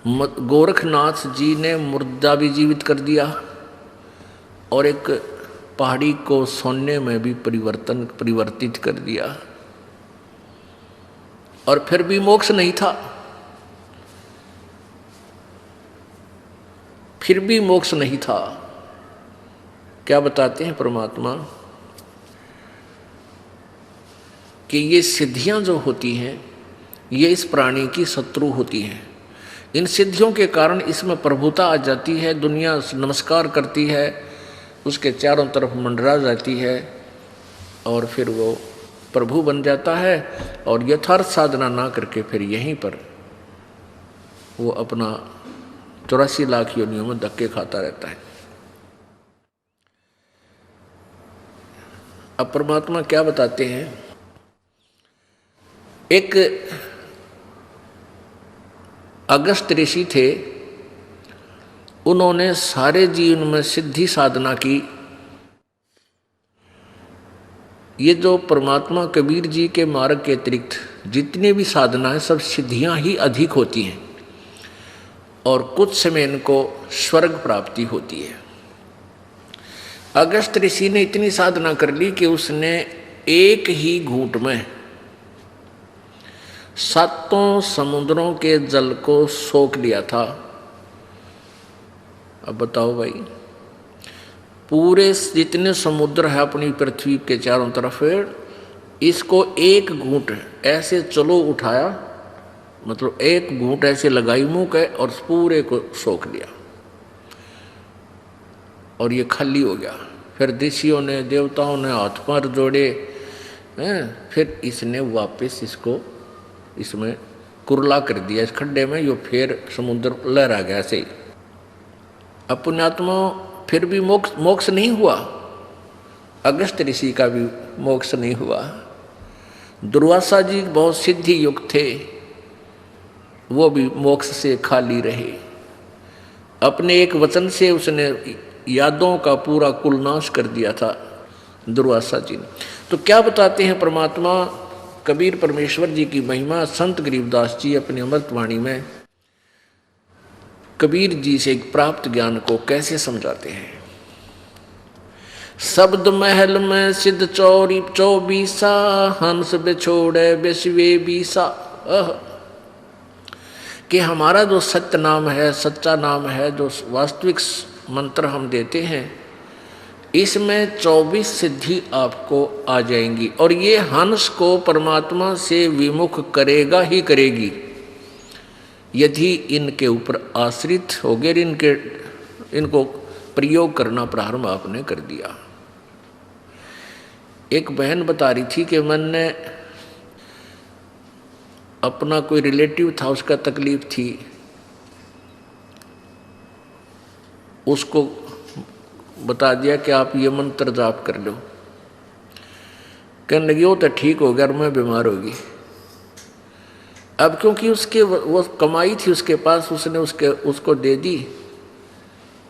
गोरखनाथ जी ने मुर्दा भी जीवित कर दिया और एक पहाड़ी को सोने में भी परिवर्तित कर दिया, और फिर भी मोक्ष नहीं था। फिर भी मोक्ष नहीं था। क्या बताते हैं परमात्मा कि ये सिद्धियां जो होती हैं ये इस प्राणी की शत्रु होती हैं। इन सिद्धियों के कारण इसमें प्रभुता आ जाती है, दुनिया नमस्कार करती है, उसके चारों तरफ मंडरा जाती है और फिर वो प्रभु बन जाता है, और यथार्थ साधना ना करके फिर यहीं पर वो अपना 84 लाख योनियों में धक्के खाता रहता है। अब परमात्मा क्या बताते हैं, एक अगस्त ऋषि थे, उन्होंने सारे जीवन में सिद्धि साधना की। ये जो परमात्मा कबीर जी के मार्ग के अतिरिक्त जितने भी साधना है सब सिद्धियां ही अधिक होती हैं, और कुछ समय इनको स्वर्ग प्राप्ति होती है। अगस्त ऋषि ने इतनी साधना कर ली कि उसने एक ही घूंट में 7 समुद्रों के जल को सोख लिया था। अब बताओ भाई, पूरे जितने समुद्र है अपनी पृथ्वी के चारों तरफ, इसको एक घूंट ऐसे चलो उठाया, मतलब एक घूंट ऐसे लगाई मुंह के और पूरे को सोख लिया और ये खाली हो गया। फिर ऋषियों ने देवताओं ने हाथ पैर जोड़े, फिर इसने वापस इसको इसमें कुरला कर दिया इस खड्डे में, यो फिर समुद्र लहरा गया ऐसे ही। अब पुण्यात्मा फिर भी मोक्ष नहीं हुआ, अगस्त ऋषि का भी मोक्ष नहीं हुआ। दुर्वासा जी बहुत सिद्धि युक्त थे, वो भी मोक्ष से खाली रहे। अपने एक वचन से उसने यादों का पूरा कुलनाश कर दिया था दुर्वासा जी ने। तो क्या बताते हैं परमात्मा कबीर परमेश्वर जी की महिमा, संत गरीबदास जी अपनी अमृतवाणी में कबीर जी से प्राप्त ज्ञान को कैसे समझाते हैं। शब्द महल में सिद्ध चौरी 24 हंस बिछोड़े बिस्वे 20 कि हमारा जो सत्य नाम है, सच्चा नाम है, जो वास्तविक मंत्र हम देते हैं, इसमें 24 सिद्धि आपको आ जाएंगी, और ये हंस को परमात्मा से विमुख करेगा ही करेगी यदि इनके ऊपर आश्रित हो गए, इनको प्रयोग करना प्रारंभ आपने कर दिया। एक बहन बता रही थी कि मैंने अपना कोई रिलेटिव था, उसका तकलीफ थी, उसको बता दिया कि आप ये मंत्र जाप कर लो। कहने लगी वो तो ठीक हो गया और मैं बीमार होगी। अब क्योंकि उसके वो कमाई थी उसके पास, उसने उसको दे दी,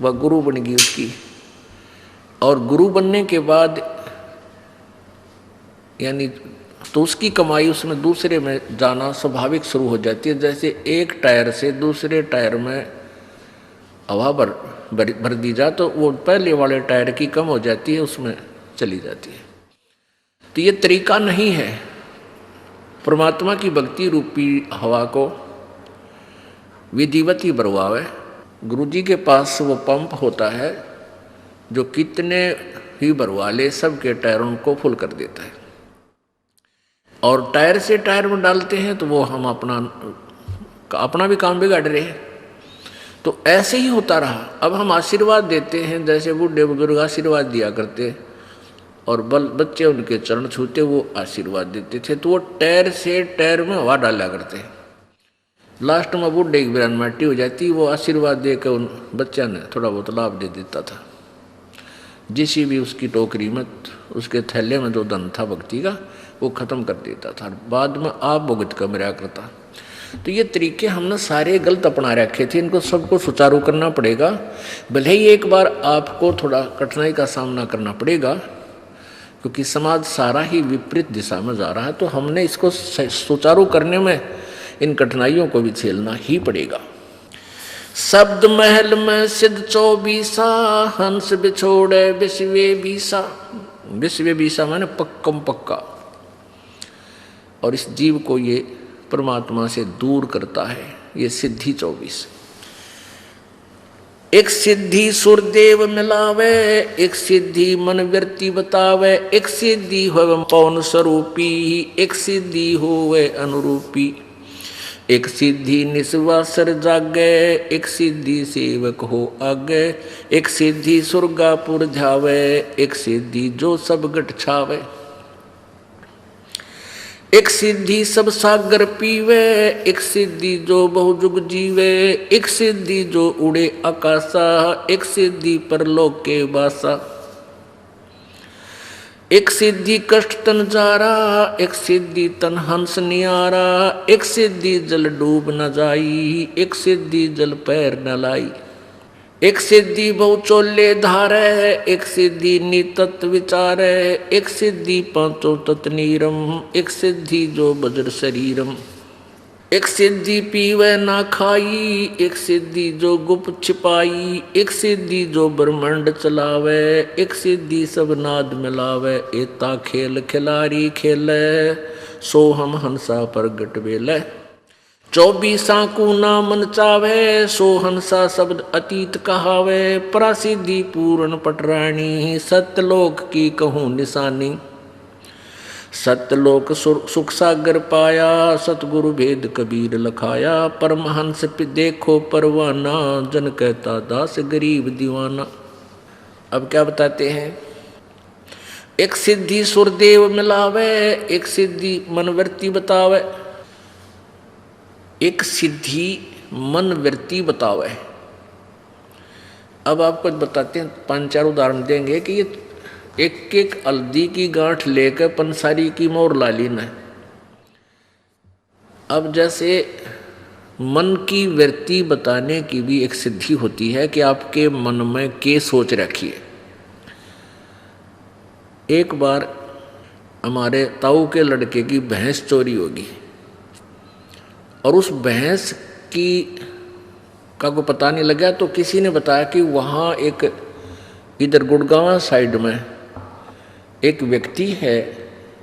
वह गुरु बन गई उसकी, और गुरु बनने के बाद यानी तो उसकी कमाई उसमें दूसरे में जाना स्वाभाविक शुरू हो जाती है। जैसे एक टायर से दूसरे टायर में हवा भर दी जा तो वो पहले वाले टायर की कम हो जाती है, उसमें चली जाती है। तो ये तरीका नहीं है। परमात्मा की भक्ति रूपी हवा को विधिवत ही भरवावे। गुरु जी के पास वो पंप होता है जो कितने ही भरवा ले सबके टायरों को फुल कर देता है, और टायर से टायर में डालते हैं तो वो हम अपना भी काम बिगाड़ रहे हैं। तो ऐसे ही होता रहा। अब हम आशीर्वाद देते हैं, जैसे बूढ़े बुजुर्ग आशीर्वाद दिया करते और बच्चे उनके चरण छूते वो आशीर्वाद देते थे, तो वो टायर से टायर में हवा डाला करते। लास्ट में बूढ़े की बिरान माटी हो जाती, वो आशीर्वाद दे के उन बच्चा ने थोड़ा बहुत लाभ दे देता था। जिसी भी उसकी टोकरी में, उसके थैले में जो धन था भक्ति का, वो खत्म कर देता था, बाद में आप भुगत कर मेरा करता। तो ये तरीके हमने सारे गलत अपना रखे थे, इनको सबको सुचारू करना पड़ेगा। भले ही एक बार आपको थोड़ा कठिनाई का सामना करना पड़ेगा, क्योंकि समाज सारा ही विपरीत दिशा में जा रहा है, तो हमने इसको सुचारू करने में इन कठिनाइयों को भी झेलना ही पड़ेगा। शब्द महल में सिद्ध 24 हंस बिछोड़े विश्वे बीसा। विश्वे बीसा माने पक्कम पक्का। और इस जीव को ये परमात्मा से दूर करता है ये सिद्धि 24। एक सिद्धि सुरदेव मिलावे, एक सिद्धि मन वृत्ति बतावे, एक सिद्धि हो पवन स्वरूपी, एक सिद्धि होवे अनुरूपी, एक सिद्धि निस्वासर जागे, एक सिद्धि सेवक हो आगे, एक सिद्धि सुरगापुर जावे, एक सिद्धि जो सब गट छावे, एक सिद्धि सब सागर पीवे, एक सिद्धि जो बहुजुग जीवे, एक सिद्धि जो उड़े आकाशा, एक सिद्धि परलोक के वासा, एक सिद्धि कष्ट तन जारा, एक सिद्धि तन हंस नियारा, एक सिद्धि जल डूब न जाई, एक सिद्धि जल पैर न लाई, एक सिद्धि बहु चोले धारे, एक सिद्धि नितत्व विचारे, एक सिद्धि पांचों तत् नीरम, एक सिद्धि जो वज्र शरीरम, एक सिद्धि पीवे ना खाई, एक सिद्धि जो गुप्त छिपाई, एक सिद्धि जो ब्रह्मांड चलावे, एक सिद्धि सब नाद मिलावे, एता खेल खिलारी खेले, सो हम हंसा प्रगट बेले, 24 को ना मन चावे, सो हंसा शब्द अतीत कहावे, प्रसिद्धि पूर्ण पटरानी, सत्यलोक की कहूँ निशानी, सत्यलोक सुख सागर पाया, सतगुरु भेद कबीर लखाया, परमहंस पे देखो परवाना, जन कहता दास गरीब दीवाना। अब क्या बताते हैं, एक सिद्धि सुरदेव मिलावे, एक सिद्धि मनवृत्ति बतावे, एक सिद्धि मन वृत्ति बतावे। अब आपको बताते हैं, 5-4 उदाहरण देंगे कि ये एक एक हल्दी की गांठ लेकर पंसारी की मोर ला ली न। अब जैसे मन की वृत्ति बताने की भी एक सिद्धि होती है कि आपके मन में क्या सोच रखी है। एक बार हमारे ताऊ के लड़के की भैंस चोरी होगी और उस भैंस की का को पता नहीं लगा, तो किसी ने बताया कि वहाँ एक इधर गुड़गांव साइड में एक व्यक्ति है,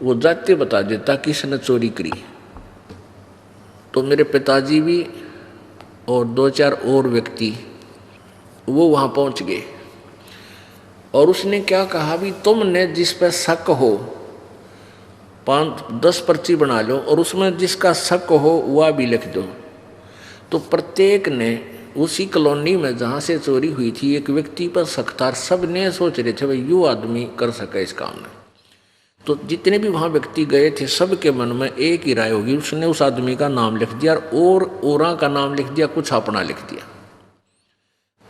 वो जाते बता देता किसने चोरी करी। तो मेरे पिताजी भी और 2-4 और व्यक्ति वो वहाँ पहुँच गए और उसने क्या कहा, भी तुमने जिस पर शक हो 5-10 पर्ची बना लो और उसमें जिसका शक हो वह भी लिख दो। तो प्रत्येक ने उसी कॉलोनी में जहाँ से चोरी हुई थी एक व्यक्ति पर शक था। सब ने सोच रहे थे भाई यूँ आदमी कर सके इस काम में। तो जितने भी वहाँ व्यक्ति गए थे सबके मन में एक ही राय होगी, उसने उस आदमी का नाम लिख दिया और औरा का नाम लिख दिया, कुछ अपना लिख दिया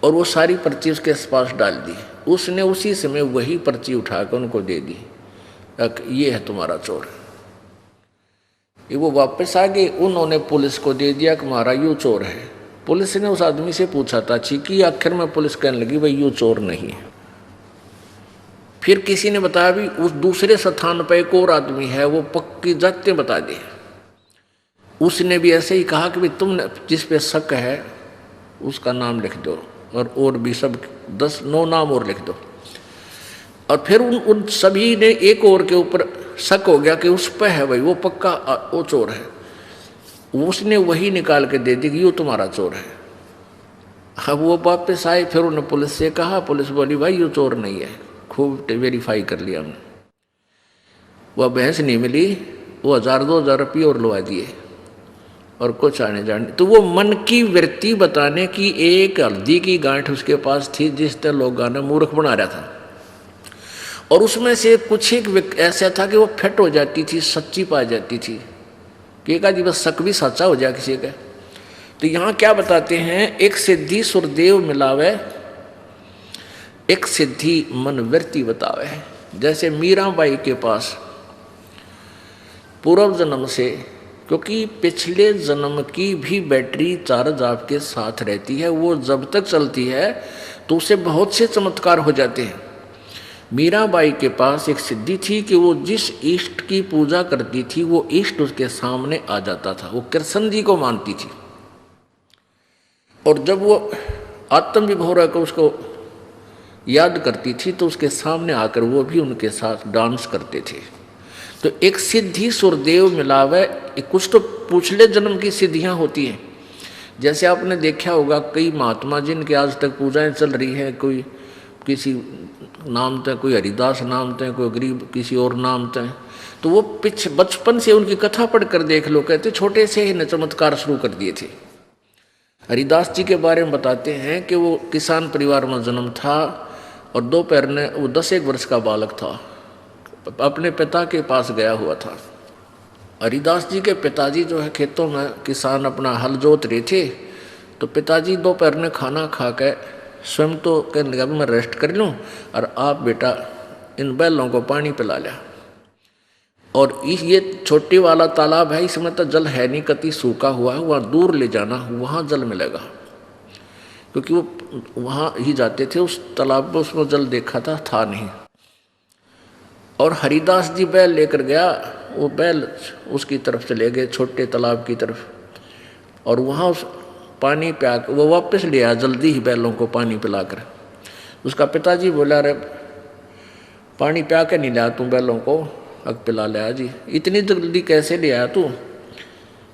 और वो सारी पर्ची उसके पास डाल दी। उसने उसी समय वही पर्ची उठाकर उनको दे दी, ये है तुम्हारा चोर। ये वो वापस आ गए, उन्होंने पुलिस को दे दिया कि हमारा यूँ चोर है। पुलिस ने उस आदमी से पूछा था चीकी, आखिर में पुलिस कहने लगी भाई यूँ चोर नहीं है। फिर किसी ने बताया भी उस दूसरे स्थान पर एक और आदमी है, वो पक्की जाते बता दे। उसने भी ऐसे ही कहा कि भाई तुमने जिस पे शक है उसका नाम लिख दो और भी सब 10-9 नाम और लिख दो। और फिर उन सभी ने एक और के ऊपर शक हो गया कि उस पर है भाई वो पक्का वो चोर है। उसने वही निकाल के दे दी कि ये तुम्हारा चोर है। अब वो वापस आए, फिर उन्होंने पुलिस से कहा, पुलिस बोली भाई ये चोर नहीं है। खूब वेरीफाई कर लिया हमने, वह भैंस नहीं मिली, वो 1000-2000 रुपये और लुआ दिए और कुछ आने जाने। तो वो मन की वृत्ति बताने की एक हल्दी की गांठ उसके पास थी जिससे लोग ने मूर्ख बना रहा था। और उसमें से कुछ एक ऐसा था कि वो फिट हो जाती थी, सच्ची पा जाती थी कि एक आदमी बस शक भी सच्चा हो जाए किसी का। तो यहाँ क्या बताते हैं, एक सिद्धि सुरदेव मिलावे, एक सिद्धि मन वृत्ति बतावे। जैसे मीराबाई के पास पूर्व जन्म से, क्योंकि पिछले जन्म की भी बैटरी चार्ज आपके साथ रहती है, वो जब तक चलती है तो उसे बहुत से चमत्कार हो जाते हैं। मीराबाई के पास एक सिद्धि थी कि वो जिस इष्ट की पूजा करती थी वो इष्ट उसके सामने आ जाता था। वो कृष्ण जी को मानती थी और जब वो आत्म विभोर होकर उसको याद करती थी तो उसके सामने आकर वो भी उनके साथ डांस करते थे। तो एक सिद्धि सुरदेव मिलावे, कुछ तो पिछले जन्म की सिद्धियां होती हैं। जैसे आपने देखा होगा कई महात्मा जिनके आज तक पूजाएं चल रही हैं, कोई किसी नाम थे, कोई हरिदास नाम थे, कोई गरीब किसी और नाम थे, तो वो बचपन से उनकी कथा पढ़कर देख लो, कहते छोटे से ही न चमत्कार शुरू कर दिए थे। हरिदास जी के बारे में बताते हैं कि वो किसान परिवार में जन्म था और दोपहर ने वो 10-1 वर्ष का बालक था, अपने पिता के पास गया हुआ था। हरिदास जी के पिताजी जो है खेतों में किसान अपना हल जोत रहे थे, तो पिताजी दोपहर ने खाना खा के स्वयं तो कहने लगा मैं रेस्ट कर लूँ और आप बेटा इन बैलों को पानी पिला लिया। और ये छोटे वाला तालाब है, इसमें तो जल है नहीं, कति सूखा हुआ है, वहाँ दूर ले जाना, वहाँ जल मिलेगा, क्योंकि वो वहाँ ही जाते थे उस तालाब में, उसमें जल देखा था नहीं। और हरिदास जी बैल लेकर गया, वो बैल उसकी तरफ चले गए छोटे तालाब की तरफ, और वहाँ उस पानी पिया वो वापस ले आया जल्दी ही बैलों को पानी पिलाकर। उसका पिताजी बोला अरे पानी पिया के नहीं लाया तू बैलों को, अब पिला लिया जी, इतनी जल्दी कैसे ले आया तू?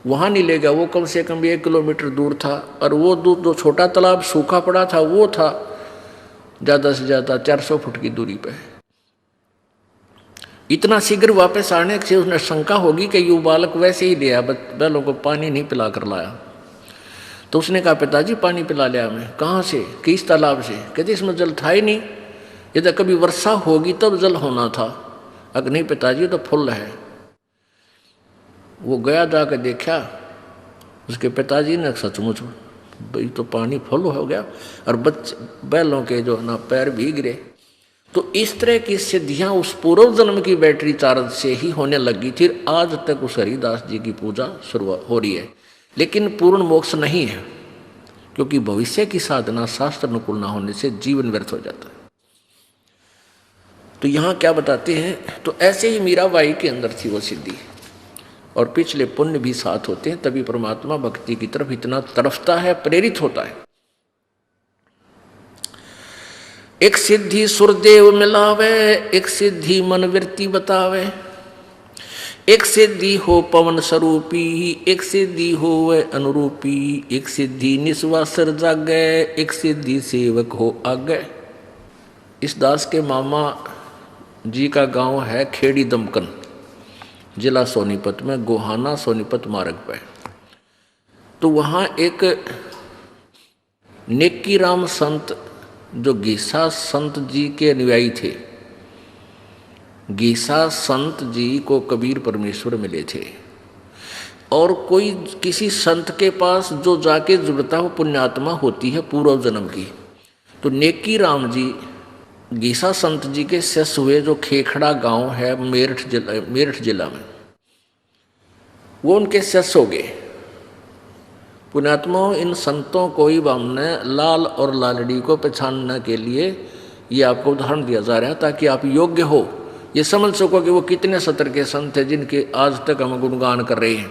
वहाँ नहीं ले गया, वो कम से कम 1 किलोमीटर दूर था, और वो दूर जो छोटा तालाब सूखा पड़ा था वो था ज़्यादा से ज़्यादा 400 फुट की दूरी पे। इतना शीघ्र वापस आने से उसने शंका होगी कि ये बालक वैसे ही लिया, बैलों को पानी नहीं पिला कर लाया। तो उसने कहा पिताजी पानी पिला लिया मैं। कहाँ से? किस तालाब से? कहते इसमें जल था ही नहीं, यदि कभी वर्षा होगी तब जल होना था, अगर नहीं पिताजी तो फुल है। वो गया जाकर देखा, उसके पिताजी ने सचमुच भाई तो पानी फुल हो गया, और बैलों के जो ना पैर भीग रहे। तो इस तरह की सिद्धियां उस पूर्व जन्म की बैटरी चार्ज से ही होने लगी थी। आज तक उस हरिदास जी की पूजा शुरू हो रही है, लेकिन पूर्ण मोक्ष नहीं है, क्योंकि भविष्य की साधना शास्त्र अनुकूल न होने से जीवन व्यर्थ हो जाता है। तो यहाँ क्या बताते हैं, तो ऐसे ही मीराबाई के अंदर थी वो सिद्धि, और पिछले पुण्य भी साथ होते हैं, तभी परमात्मा भक्ति की तरफ इतना तड़फता है, प्रेरित होता है। एक सिद्धि सुरदेव मिलावे, एक सिद्धि मन वृत्ति बतावे, एक सिद्धि हो पवन स्वरूपी, एक सिद्धि हो वह अनुरूपी, एक सिद्धि निस्वा सिर जागे, एक सिद्धि सेवक हो आगे। इस दास के मामा जी का गांव है खेड़ी दमकन, जिला सोनीपत में, गोहाना सोनीपत मार्ग पर। तो वहाँ एक नेकी राम संत जो गीसा संत जी के अनुयायी थे, गीसा संत जी को कबीर परमेश्वर मिले थे, और कोई किसी संत के पास जो जाके जुड़ता वो पुण्यात्मा होती है पूर्व जन्म की। तो नेकी राम जी गीसा संत जी के शिष्य हुए, जो खेखड़ा गांव है मेरठ जिला में, वो उनके शिष्य हो गए। पुण्यात्माओं, इन संतों को ही हमने लाल और लालड़ी को पहचानने के लिए ये आपको उदाहरण दिया जा रहा है, ताकि आप योग्य हो, ये समझ सको कि वो कितने सतर के संत हैं जिनके आज तक हम गुणगान कर रहे हैं।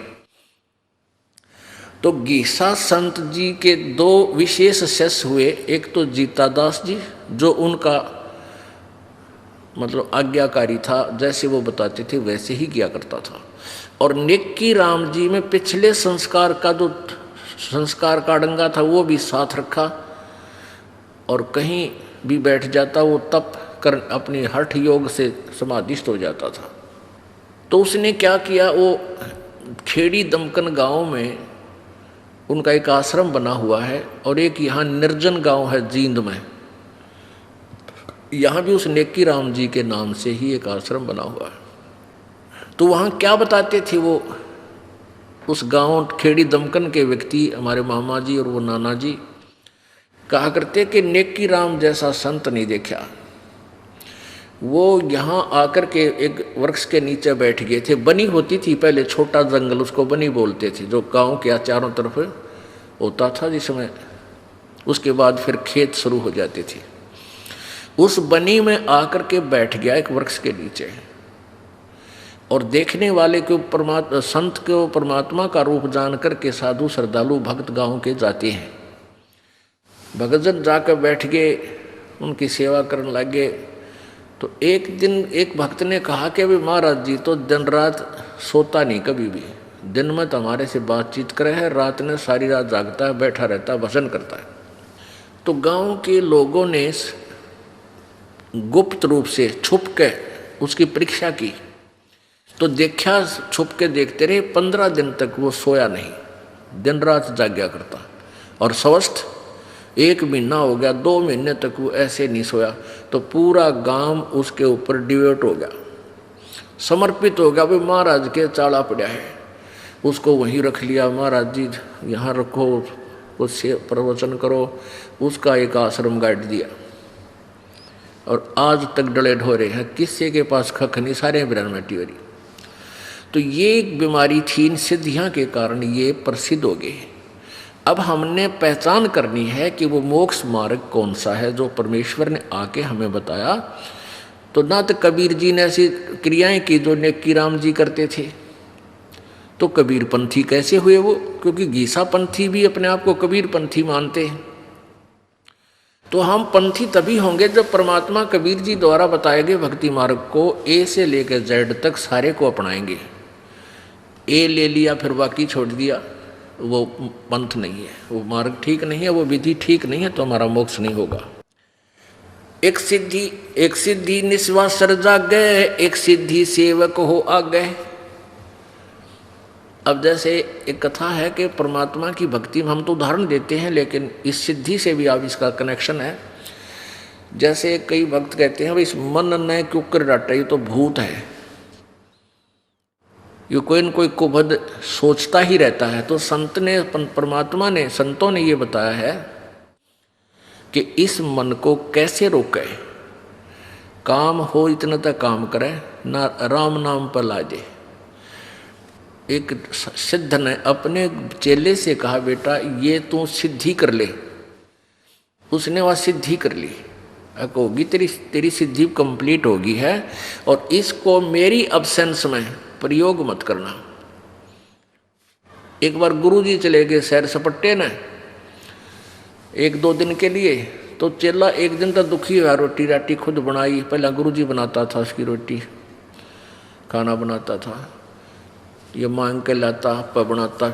तो गीसा संत जी के 2 विशेष शिष्य हुए, एक तो जीता दास जी जो उनका मतलब आज्ञाकारी था, जैसे वो बताते थे वैसे ही किया करता था, और नेकी राम जी में पिछले संस्कार का जो संस्कार का डंगा था वो भी साथ रखा, और कहीं भी बैठ जाता वो तप कर अपनी हठ योग से समाधिस्थ हो जाता था। तो उसने क्या किया, वो खेड़ी दमकन गांव में उनका एक आश्रम बना हुआ है, और एक यहाँ निर्जन गांव है जींद में, यहाँ भी उस नेकी राम जी के नाम से ही एक आश्रम बना हुआ है। तो वहाँ क्या बताते थे वो, उस गांव खेड़ी दमकन के व्यक्ति हमारे मामा जी और वो नाना जी कहा करते कि नेकी राम जैसा संत नहीं देखा। वो यहाँ आकर के एक वृक्ष के नीचे बैठ गए थे, बनी होती थी पहले, छोटा जंगल उसको बनी बोलते थे, जो गांव के चारों तरफ होता था, जिसमें उसके बाद फिर खेत शुरू हो जाते थे। उस बनी में आकर के बैठ गया एक वृक्ष के नीचे, और देखने वाले संत को परमात्मा का रूप जानकर के साधु श्रद्धालु भक्त गांव के जाते हैं, भगतजन जाकर बैठ गए, उनकी सेवा करने लगे। तो एक दिन एक भक्त ने कहा कि अभी महाराज जी तो दिन रात सोता नहीं कभी भी, दिन में तो हमारे से बातचीत करे है, रात में सारी रात जागता है, बैठा रहता है, भजन करता है। तो गांव के लोगों ने गुप्त रूप से छुप के उसकी परीक्षा की, तो देखा, छुप के देखते रहे, 15 दिन तक वो सोया नहीं, दिन रात जाग्या करता। और स्वस्थ 1 महीना हो गया, 2 महीने तक वो ऐसे नहीं सोया। तो पूरा गांव उसके ऊपर डिवेट हो गया, समर्पित हो गया, भाई महाराज के चाला पड़ा है, उसको वहीं रख लिया। महाराज जी यहाँ रखो, उससे प्रवचन करो, उसका एक आश्रम गाड़ दिया। और आज तक डले ढोरे हैं, किसी के पास खख नहीं, सारे ब्रह्मटी हो रही। तो ये एक बीमारी थी, इन सिद्धियाँ के कारण ये प्रसिद्ध हो गए। अब हमने पहचान करनी है कि वो मोक्ष मार्ग कौन सा है जो परमेश्वर ने आके हमें बताया। तो ना तो कबीर जी ने ऐसी क्रियाएं की जो नेकी राम जी करते थे, तो कबीर पंथी कैसे हुए वो? क्योंकि गीसा पंथी भी अपने आप को कबीर पंथी मानते हैं। तो हम पंथी तभी होंगे जब परमात्मा कबीर जी द्वारा बताए गए भक्ति मार्ग को ए से लेकर जेड तक सारे को अपनाएंगे। ए ले लिया फिर बाकी छोड़ दिया, वो पंथ नहीं है, वो मार्ग ठीक नहीं है, वो विधि ठीक नहीं है, तो हमारा मोक्ष नहीं होगा। एक सिद्धि निस्वासर जागे, एक सिद्धि सेवक हो आगे। अब जैसे एक कथा है कि परमात्मा की भक्ति में हम तो उदाहरण देते हैं, लेकिन इस सिद्धि से भी आप इसका कनेक्शन है। जैसे कई भक्त कहते हैं भाई इस मन ने क्यों कर डाटा, ये तो भूत है, ये कोई न कोई कुबद सोचता ही रहता है। तो संत ने, परमात्मा ने, संतों ने ये बताया है कि इस मन को कैसे रोके। काम हो इतना तक काम करे, ना राम नाम पर लाजे। एक सिद्ध ने अपने चेले से कहा, बेटा ये तू सिद्धि कर ले। उसने वह सिद्धि कर ली, होगी तेरी सिद्धि कंप्लीट होगी है, और इसको मेरी अब्सेंस में प्रयोग मत करना। एक बार गुरुजी चले गए सैर सपट्टे ने 1-2 दिन के लिए। तो चेला एक दिन तो दुखी हुआ, रोटी राटी खुद बनाई। पहला गुरुजी बनाता था, उसकी रोटी खाना बनाता था, ये मांग कर लाता, आप बनाता,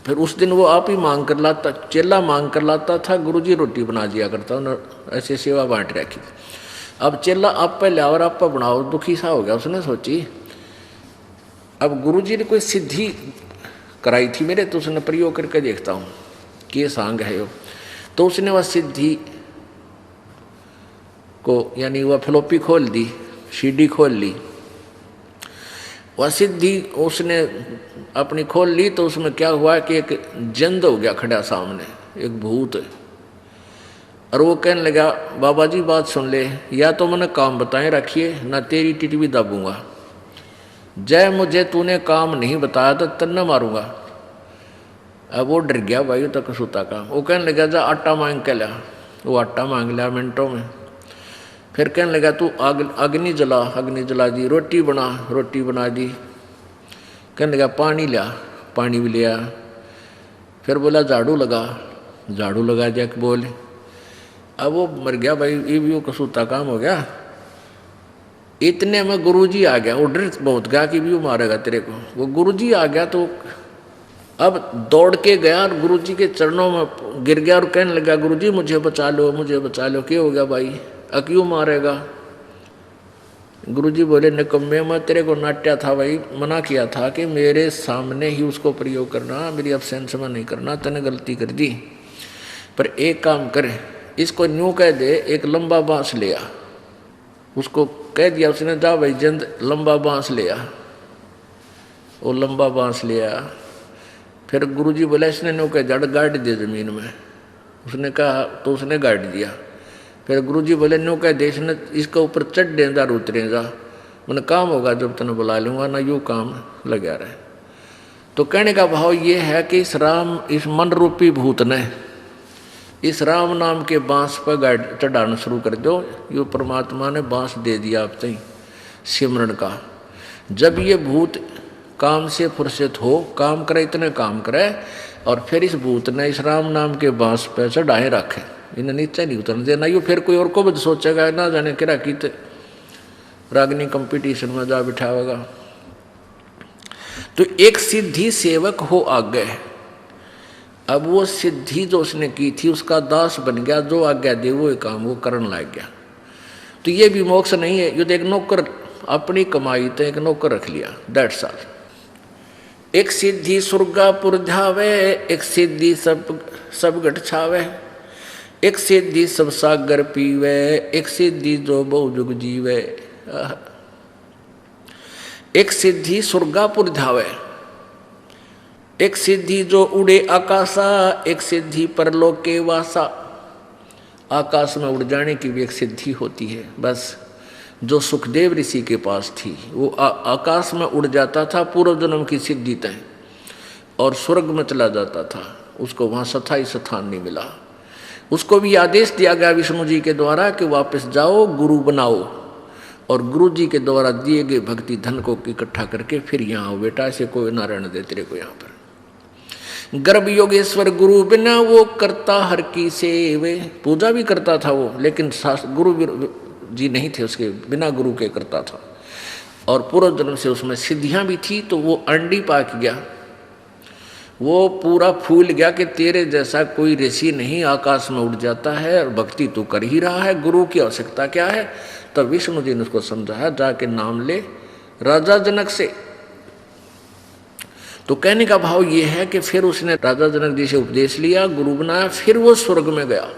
फिर उस दिन वो आप ही मांग कर लाता, चेला मांग कर लाता था, गुरुजी रोटी बना दिया करता, उन्होंने ऐसे सेवा बांट रखी। अब चेला आप पे ले और आप पे बनाओ, दुखी सा हो गया। उसने सोची अब गुरुजी ने कोई सिद्धि कराई थी मेरे, तो उसने प्रयोग करके देखता हूँ कि सांग है यो। तो उसने वह सिद्धि को, यानी वह फ्लोपी खोल दी, सीडी खोल ली, वह सिद्धि उसने अपनी खोल ली। तो उसमें क्या हुआ कि एक जंद हो गया खड़ा सामने, एक भूत। और वो कहने लगा, बाबा जी बात सुन ले, या तो मैंने काम बताए रखिए, ना तेरी टिटवी दाबूंगा। जय मुझे तूने काम नहीं बताया तो तन्ना मारूंगा। अब वो डर गया भाई तक सूता का। वो कहने लगा, जा आटा मांग के ला। वो आटा मांग लिया मिनटों में। फिर कहने लगा, तू अग्नि जला दी, रोटी बना दी। कहने लगा, पानी लिया, पानी भी लिया। फिर बोला, झाड़ू लगा दिया कि बोले। अब वो मर गया भाई, ये भी वो कसूता काम हो गया। इतने में गुरुजी आ गया, वो डर बहुत गया कि भी वो मारेगा तेरे को। वो गुरुजी आ गया तो अब दौड़ के गया और गुरुजी के चरणों में गिर गया और कहने लगा, गुरुजी मुझे बचा लो। क्या हो गया भाई, क्यों मारेगा? गुरुजी बोले, निकम्मे मैं तेरे को नाट्या था भाई, मना किया था कि मेरे सामने ही उसको प्रयोग करना, मेरी अब्सेंस में नहीं करना। तने गलती कर दी। पर एक काम कर, इसको न्यू कह दे, एक लंबा बांस ले आ। उसको कह दिया उसने, जा भाई जंद लंबा बांस ले आ। वो लंबा बांस ले आया। फिर गुरुजी बोला, इसने न्यू कह जड़ गाड़ दे जमीन में। उसने कहा, तो उसने गाड़ दिया। फिर गुरुजी बोले, न्यू कह दे इसने इसके ऊपर चढ़ दे जा, उतरे जा, मैंने काम होगा जब तने बुला लूँगा, ना यूँ काम लगा रहे। तो कहने का भाव ये है कि इस मन रूपी भूत ने इस राम नाम के बांस पर गाड़ चढ़ाना शुरू कर दो। यो परमात्मा ने बांस दे दिया आप तई सिमरन का। जब ये भूत काम से फुर्सत हो, काम करे, इतने काम करे, और फिर इस भूत ने इस राम नाम के बांस पे चढ़ाए रखे, इन्हें नीचे नहीं उतरने देना। यो फिर कोई और को भी सोचेगा ना जाने किरा की रागनी कंपटीशन में जा बिठावेगा। तो एक सिद्धि सेवक हो आगे, अब वो सिद्धि जो उसने की थी उसका दास बन गया, जो आज्ञा दे वो काम वो करने लग गया। तो ये भी मोक्ष नहीं है, ये तो एक नौकर अपनी कमाई तो एक नौकर रख लिया, दैट्स ऑल। एक सिद्धि स्वर्गापुर जावे, एक सिद्धि सब गट छावे, एक सिद्धि सब सागर पीवे, एक सिद्धि जो बहु जुग जीवे। एक सिद्धि स्वर्गापुर जावे, एक सिद्धि जो उड़े आकाशा, एक सिद्धि परलोक के वासा। आकाश में उड़ जाने की भी एक सिद्धि होती है। बस जो सुखदेव ऋषि के पास थी वो आकाश में उड़ जाता था, पूर्व जन्म की सिद्धि तय, और स्वर्ग में चला जाता था, उसको वहाँ स्थायी स्थान नहीं मिला। उसको भी आदेश दिया गया विष्णु जी के द्वारा कि वापस जाओ गुरु बनाओ, और गुरु जी के द्वारा दिए गए भक्ति धन को इकट्ठा करके फिर यहाँ आओ बेटा, ऐसे कोई नारायण दे तेरे को यहाँ पर। गर्भ योगेश्वर गुरु बिना वो करता हर की सेवे, पूजा भी करता था वो, लेकिन गुरु जी नहीं थे उसके, बिना गुरु के करता था। और पूर्व जन्म से उसमें सिद्धियां भी थी, तो वो अंडी पाक गया, वो पूरा फूल गया कि तेरे जैसा कोई ऋषि नहीं आकाश में उड़ जाता है और भक्ति तू कर ही रहा है, गुरु की आवश्यकता क्या है। तब विष्णु जी ने उसको समझाया जाके नाम ले राजा जनक से। तो कहने का भाव ये है कि फिर उसने राजा जनक जी से उपदेश लिया, गुरु बनाया, फिर वो स्वर्ग में गया,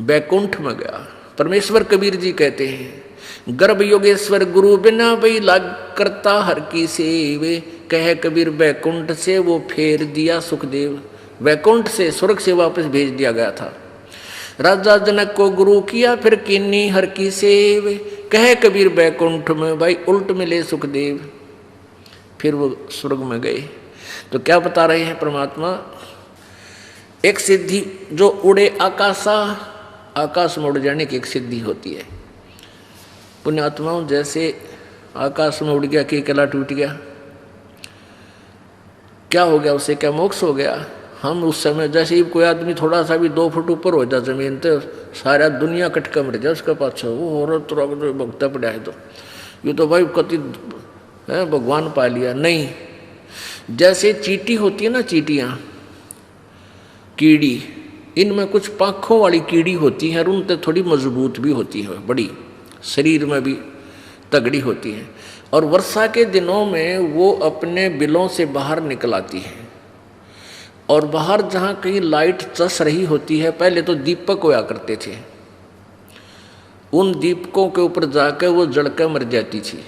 बैकुंठ में गया। परमेश्वर कबीर जी कहते हैं गर्भ योगेश्वर गुरु बिना भई लाग करता हर की सेवे, कह कबीर बैकुंठ से वो फेर दिया सुखदेव। बैकुंठ से स्वर्ग से वापस भेज दिया गया था। राजा जनक को गुरु किया फिर किन्नी हर की सेवे, कह कबीर बैकुंठ में भाई उल्ट मिले सुखदेव। फिर वो स्वर्ग में गए। तो क्या बता रहे हैं परमात्मा, एक सिद्धि जो उड़े आकाशा, आकाश में उड़ जाने की एक सिद्धि होती है। पुण्यात्माओं जैसे आकाश में उड़ गया कि कला टूट गया, क्या हो गया उसे, क्या मोक्ष हो गया। हम उस समय जैसे ही कोई आदमी थोड़ा सा भी 2 फुट ऊपर हो जाए जमीन तो सारा दुनिया कटका मर जाए उसका पाछा, वो औरत तो भगता पड़ा है, तो ये तो भाई कति है भगवान पा लिया। नहीं, जैसे चींटी होती है ना, चींटियाँ कीड़ी, इनमें कुछ पाँखों वाली कीड़ी होती हैं और उनसे थोड़ी मजबूत भी होती है, बड़ी शरीर में भी तगड़ी होती हैं, और वर्षा के दिनों में वो अपने बिलों से बाहर निकल आती है। और बाहर जहाँ कहीं लाइट चस रही होती है, पहले तो दीपक होया करते थे, उन दीपकों के ऊपर जाकर वो जलकर मर जाती थी।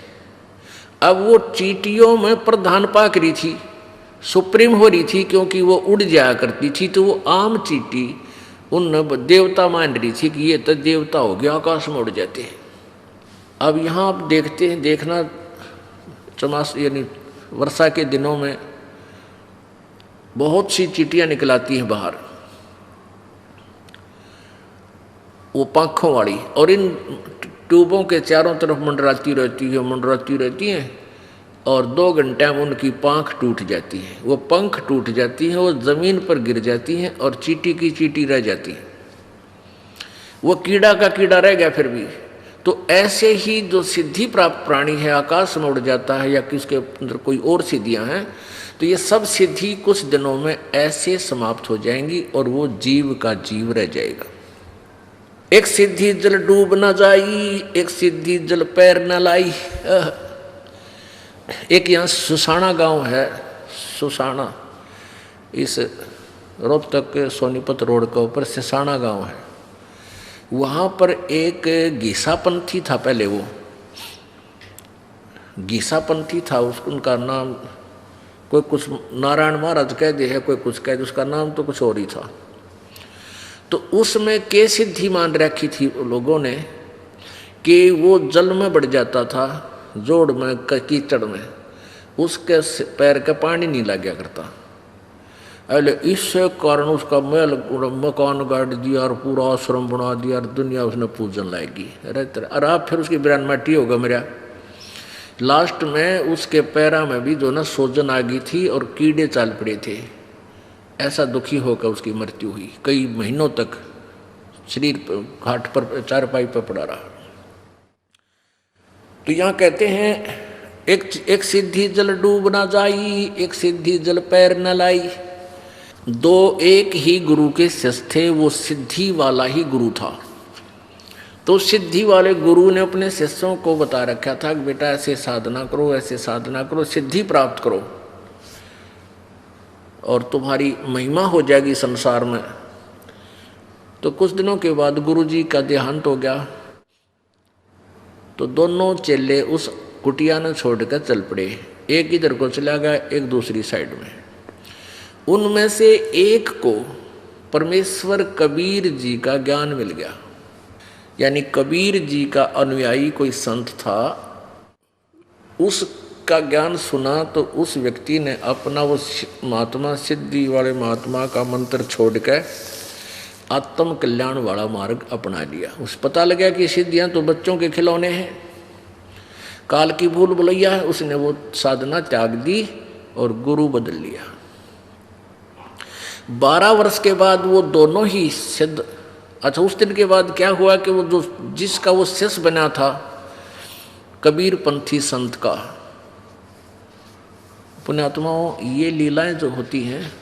अब वो चींटियों में प्रधान पाक रही थी, सुप्रीम हो रही थी, क्योंकि वो उड़ जाया करती थी। तो वो आम चींटी उन देवता मान रही थी कि ये तो देवता हो गया, आकाश में उड़ जाते हैं। अब यहाँ आप देखते हैं, देखना चमास यानी वर्षा के दिनों में बहुत सी चींटियाँ निकल आती हैं बाहर, वो पंखों वाली, और इन ट्यूबों के चारों तरफ मंडराती रहती हैं, और 2 घंटे में उनकी पंख टूट जाती है, वो पंख टूट जाती हैं, वो जमीन पर गिर जाती हैं और चींटी की चींटी रह जाती है, वो कीड़ा का कीड़ा रह गया फिर भी। तो ऐसे ही जो सिद्धि प्राप्त प्राणी है आकाश में उड़ जाता है, या किसके अंदर कोई और सिद्धियां हैं, तो ये सब सिद्धि कुछ दिनों में ऐसे समाप्त हो जाएंगी और वो जीव का जीव रह जाएगा। एक सिद्धि जल डूब न जाई, एक सिद्धि जल पैर न लाई। एक यहाँ सुसाना गांव है, सुसाना, इस रोहतक के सोनीपत रोड के ऊपर सुसाना गांव है। वहाँ पर एक गीसापंथी था, पहले वो गीसापंथी था, उनका नाम कोई कुछ नारायण महाराज कह दे है, कोई कुछ कह दे, उसका नाम तो कुछ और ही था। तो उसमें के सिद्धि मान रखी थी लोगों ने कि वो जल में बढ़ जाता था, जोड़ में कीचड़ में, उसके पैर का पानी नहीं लग गया करता। अरे इससे कारण उसका महल मकान गाड़ दिया और पूरा आश्रम बना दिया और दुनिया उसने पूजन लाएगी। अरे आप फिर उसकी बिरान माटी होगा मेरा, लास्ट में उसके पैरा में भी जो ना सोजन आ गई थी और कीड़े चाल पड़े थे। ऐसा दुखी होकर उसकी मृत्यु हुई। कई महीनों तक शरीर घाट पर चारपाई पर पड़ा रहा। तो यहाँ कहते हैं एक सिद्धि जल डूब ना जाई, एक सिद्धि जल पैर न लाई। दो एक ही गुरु के शिष्य थे, वो सिद्धि वाला ही गुरु था। तो सिद्धि वाले गुरु ने अपने शिष्यों को बता रखा था कि बेटा ऐसे साधना करो, ऐसे साधना करो, सिद्धि प्राप्त करो और तुम्हारी महिमा हो जाएगी संसार में। तो कुछ दिनों के बाद गुरु जी का देहांत हो गया। तो दोनों चेले उस कुटिया ने छोड़कर चल पड़े। एक इधर को चला गया, एक दूसरी साइड में। उनमें से एक को परमेश्वर कबीर जी का ज्ञान मिल गया। यानी कबीर जी का अनुयायी कोई संत था, उसका ज्ञान सुना तो उस व्यक्ति ने अपना वो महात्मा, सिद्धि वाले महात्मा का मंत्र छोड़कर आत्म कल्याण वाला मार्ग अपना लिया। उस पता लगा कि सिद्धियां तो बच्चों के खिलौने हैं, काल की भूल भुलैया है। उसने वो साधना त्याग दी और गुरु बदल लिया। 12 वर्ष के बाद वो दोनों ही सिद्ध। अच्छा, उस दिन के बाद क्या हुआ कि वो जो जिसका वो शिष्य बना था कबीर पंथी संत का, पुण्यात्माओं, ये लीलाएं जो होती हैं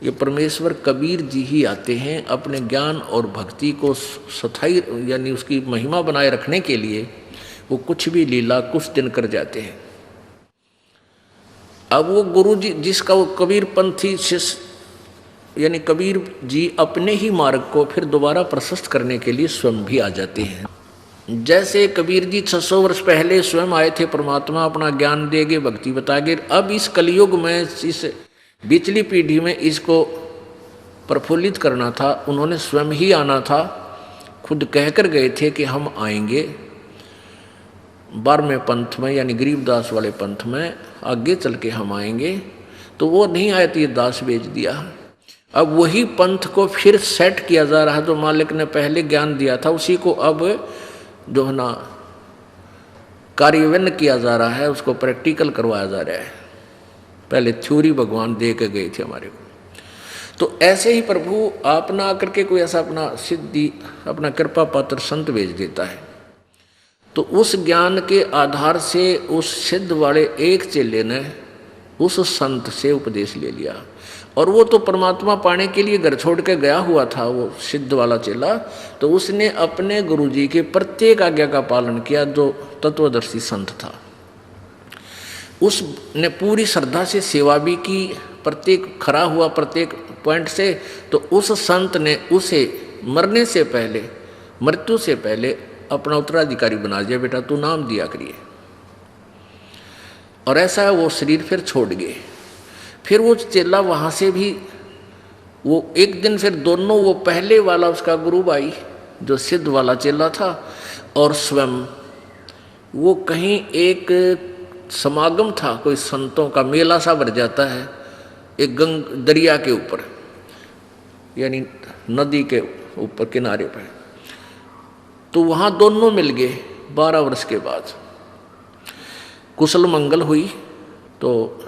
ये परमेश्वर कबीर जी ही आते हैं अपने ज्ञान और भक्ति को स्थायी यानी उसकी महिमा बनाए रखने के लिए। वो कुछ भी लीला कुछ दिन कर जाते हैं। अब वो गुरु जी जिसका वो कबीर पंथी शिष्य यानी कबीर जी अपने ही मार्ग को फिर दोबारा प्रशस्त करने के लिए स्वयं भी आ जाते हैं। जैसे कबीर जी 600 वर्ष पहले स्वयं आए थे, परमात्मा अपना ज्ञान देगे, भक्ति बतागे। अब इस कलयुग में इस बिचली पीढ़ी में इसको प्रफुल्लित करना था, उन्होंने स्वयं ही आना था। खुद कहकर गए थे कि हम आएंगे 12वें पंथ में यानी गरीबदास वाले पंथ में, आगे चल के हम आएंगे। तो वो नहीं आए तो ये दास बेच दिया। अब वही पंथ को फिर सेट किया जा रहा है, जो मालिक ने पहले ज्ञान दिया था उसी को अब जो है ना कार्यान्वयन किया जा रहा है, उसको प्रैक्टिकल करवाया जा रहा है। पहले थ्योरी भगवान दे के गए थे हमारे को। तो ऐसे ही प्रभु आप ना आकर के कोई ऐसा अपना सिद्धि अपना कृपा पात्र संत भेज देता है। तो उस ज्ञान के आधार से उस सिद्ध वाले एक चेले ने उस संत से उपदेश ले लिया। और वो तो परमात्मा पाने के लिए घर छोड़ के गया हुआ था, वो सिद्ध वाला चेला। तो उसने अपने गुरुजी के प्रत्येक आज्ञा का पालन किया, जो तत्वदर्शी संत था। उसने पूरी श्रद्धा से सेवा भी की, प्रत्येक खरा हुआ प्रत्येक पॉइंट से। तो उस संत ने उसे मरने से पहले, मृत्यु से पहले अपना उत्तराधिकारी बना दिया, बेटा तू नाम दिया करिए। और ऐसा वो शरीर फिर छोड़ गए। फिर वो चेला वहाँ से भी वो एक दिन फिर दोनों, वो पहले वाला उसका गुरु भाई जो सिद्ध वाला चेला था और स्वयं वो कहीं एक समागम था, कोई संतों का मेला सा भर जाता है एक दरिया के ऊपर यानी नदी के ऊपर किनारे पर। तो वहाँ दोनों मिल गए 12 वर्ष के बाद। कुशल मंगल हुई। तो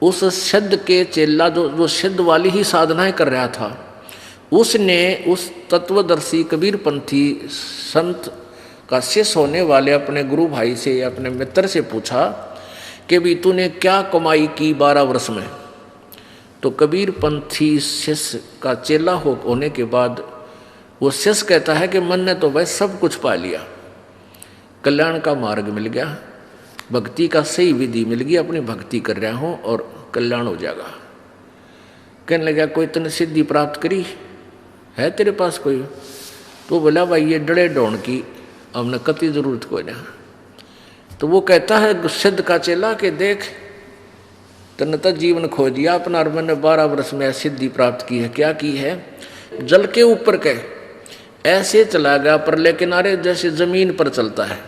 उस सिद्ध के चेला जो सिद्ध वाली ही साधनाएं कर रहा था, उसने उस तत्वदर्शी कबीरपंथी संत का शिष्य होने वाले अपने गुरु भाई से या अपने मित्र से पूछा कि भी तूने क्या कमाई की 12 वर्ष में। तो कबीरपंथी शिष्य का चेला होने के बाद वो शिष्य कहता है कि मन ने तो भाई सब कुछ पा लिया, कल्याण का मार्ग मिल गया, भक्ति का सही विधि मिल गई, अपनी भक्ति कर रहा हूँ और कल्याण हो जाएगा। कहने लगा कोई तूने सिद्धि प्राप्त करी है तेरे पास कोई? तो बोला भाई ये डड़े डोन की हमने कति जरूरत कोई ना। तो वो कहता है सिद्ध का चेला कि देख तने तो जीवन खो दिया अपना, और मैंने 12 वर्ष में सिद्धि प्राप्त की है। क्या की है? जल के ऊपर के ऐसे चला गया परले किनारे जैसे जमीन पर चलता है,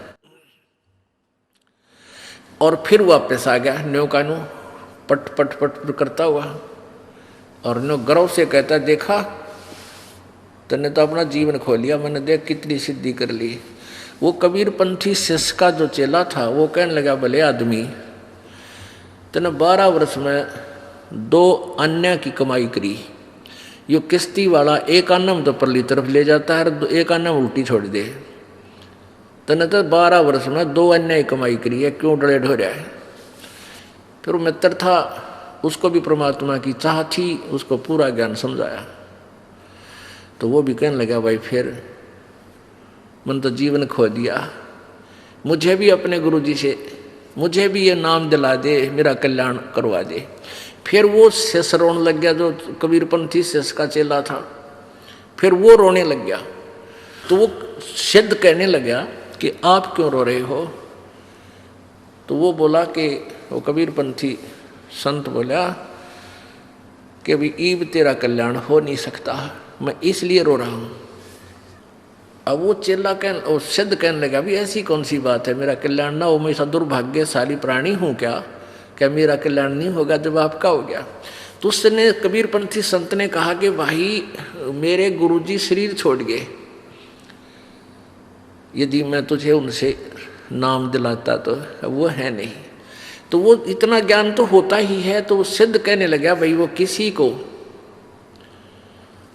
और फिर वापस आ गया न्यो का न्यो पट पट पट करता हुआ। और न्यो गर्व से कहता देखा तने तो अपना जीवन खो लिया, मैंने देख कितनी सिद्धि कर ली। वो कबीरपंथी शिष्य का जो चेला था वो कहने लगा, भले आदमी तने 12 वर्ष में 2 अन्य की कमाई करी, यो किश्ती वाला एक आना में तो परली तरफ ले जाता है और एक आना में उल्टी छोड़ दे, तने तो 12 वर्ष में 2 अन्य की कमाई करी है, क्यों डरे ढो रहा है। फिर वो मित्र था, उसको भी परमात्मा की चाह थी, उसको पूरा ज्ञान समझाया। तो वो भी कहने लगा, भाई फिर मन तो जीवन खो दिया, मुझे भी अपने गुरुजी से मुझे भी ये नाम दिला दे, मेरा कल्याण करवा दे। फिर वो शिष्य रोने लग गया, जो कबीरपंथी शिष्य का चेला था, फिर वो रोने लग गया। तो वो सिद्ध कहने लगा कि आप क्यों रो रहे हो। तो वो बोला कि वो कबीरपंथी संत बोला कि अभी ईब तेरा कल्याण हो नहीं सकता, मैं इसलिए रो रहा हूँ। अब वो चेला वो सिद्ध कहने लगा, भी ऐसी कौन सी बात है, मेरा कल्याण ना हो, मैं ऐसा दुर्भाग्यशाली प्राणी हूँ क्या मेरा कल्याण नहीं होगा जब आपका हो गया। तो उसने कबीरपंथी संत ने कहा कि भाई मेरे गुरुजी शरीर छोड़ गए, यदि मैं तुझे उनसे नाम दिलाता तो वो है नहीं। तो वो इतना ज्ञान तो होता ही है। तो वो सिद्ध कहने लगा, भाई वो किसी को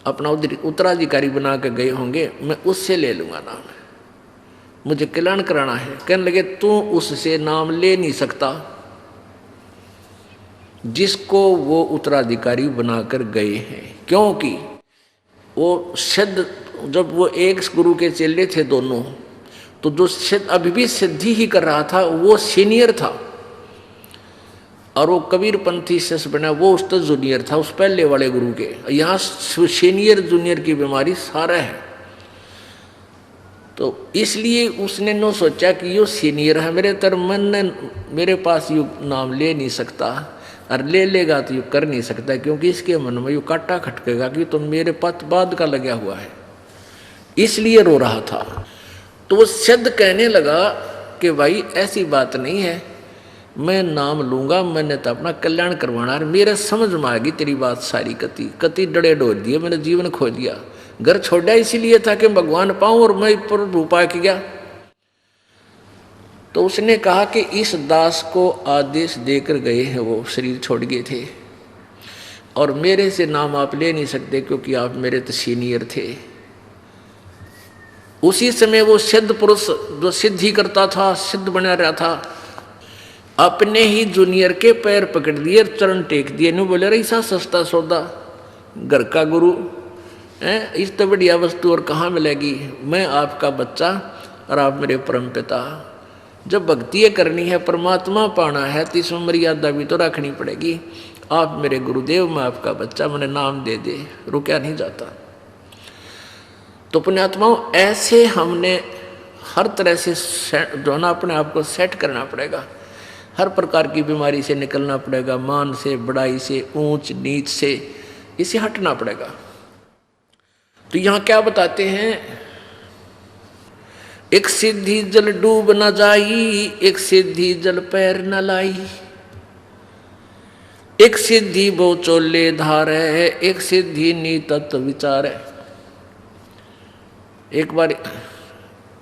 अपना उत्तराधिकारी बना के गए होंगे, मैं उससे ले लूँगा नाम, मुझे कल्याण कराना है। कहने लगे, तू उससे नाम ले नहीं सकता जिसको वो उत्तराधिकारी बनाकर गए हैं, क्योंकि वो सिद्ध, जब वो एक गुरु के चेले थे दोनों, तो जो सिद्ध अभी भी सिद्धि ही कर रहा था वो सीनियर था, और वो कबीरपंथी शिष्य बना वो उस तो जूनियर था, उस पहले वाले गुरु के। यहाँ सीनियर जूनियर की बीमारी सारा है। तो इसलिए उसने नो सोचा कि यो सीनियर है, मेरे तर मन ने मेरे पास यू नाम ले नहीं सकता, और ले लेगा तो यू कर नहीं सकता, क्योंकि इसके मन में यू काटा खटकेगा कि तुम मेरे पथ बाद का लगा हुआ है, इसलिए रो रहा था। तो वो सिद्ध कहने लगा कि भाई ऐसी बात नहीं है, मैं नाम लूँगा, मैंने तो अपना कल्याण करवाना है। मेरे समझ में आ गई तेरी बात सारी, कति डरे डोल दिए, मैंने जीवन खो दिया, घर छोड़ा इसीलिए था कि भगवान पाऊँ, और मैं पर रूपा के गया। तो उसने कहा कि इस दास को आदेश देकर गए हैं, वो शरीर छोड़ गए थे, और मेरे से नाम आप ले नहीं सकते क्योंकि आप मेरे तो सीनियर थे। उसी समय वो सिद्ध पुरुष जो सिद्धि करता था, सिद्ध बना रहा था, अपने ही जूनियर के पैर पकड़ दिए, चरण टेक दिए, नहीं बोले रही सा सस्ता सौदा, घर का गुरु है, इस तो बढ़िया वस्तु और कहाँ मिलेगी, मैं आपका बच्चा और आप मेरे परम पिता। जब भक्ति करनी है, परमात्मा पाना है, तो इसमें मर्यादा भी तो रखनी पड़ेगी। आप मेरे गुरुदेव, मैं आपका बच्चा, मैंने नाम दे दे, रुका नहीं जाता। तो पुण्यात्माओं, ऐसे हमने हर तरह से जो ना अपने आप को सेट करना पड़ेगा, हर प्रकार की बीमारी से निकलना पड़ेगा, मान से, बड़ाई से, ऊंच नीच से, इसे हटना पड़ेगा। तो यहाँ क्या बताते हैं, एक सिद्धि जल डूब न जाई, एक सिद्धि जल पैर न लाई, एक सिद्धि बहु चोले धार है, एक सिद्धि नी तत्व विचार है। एक बार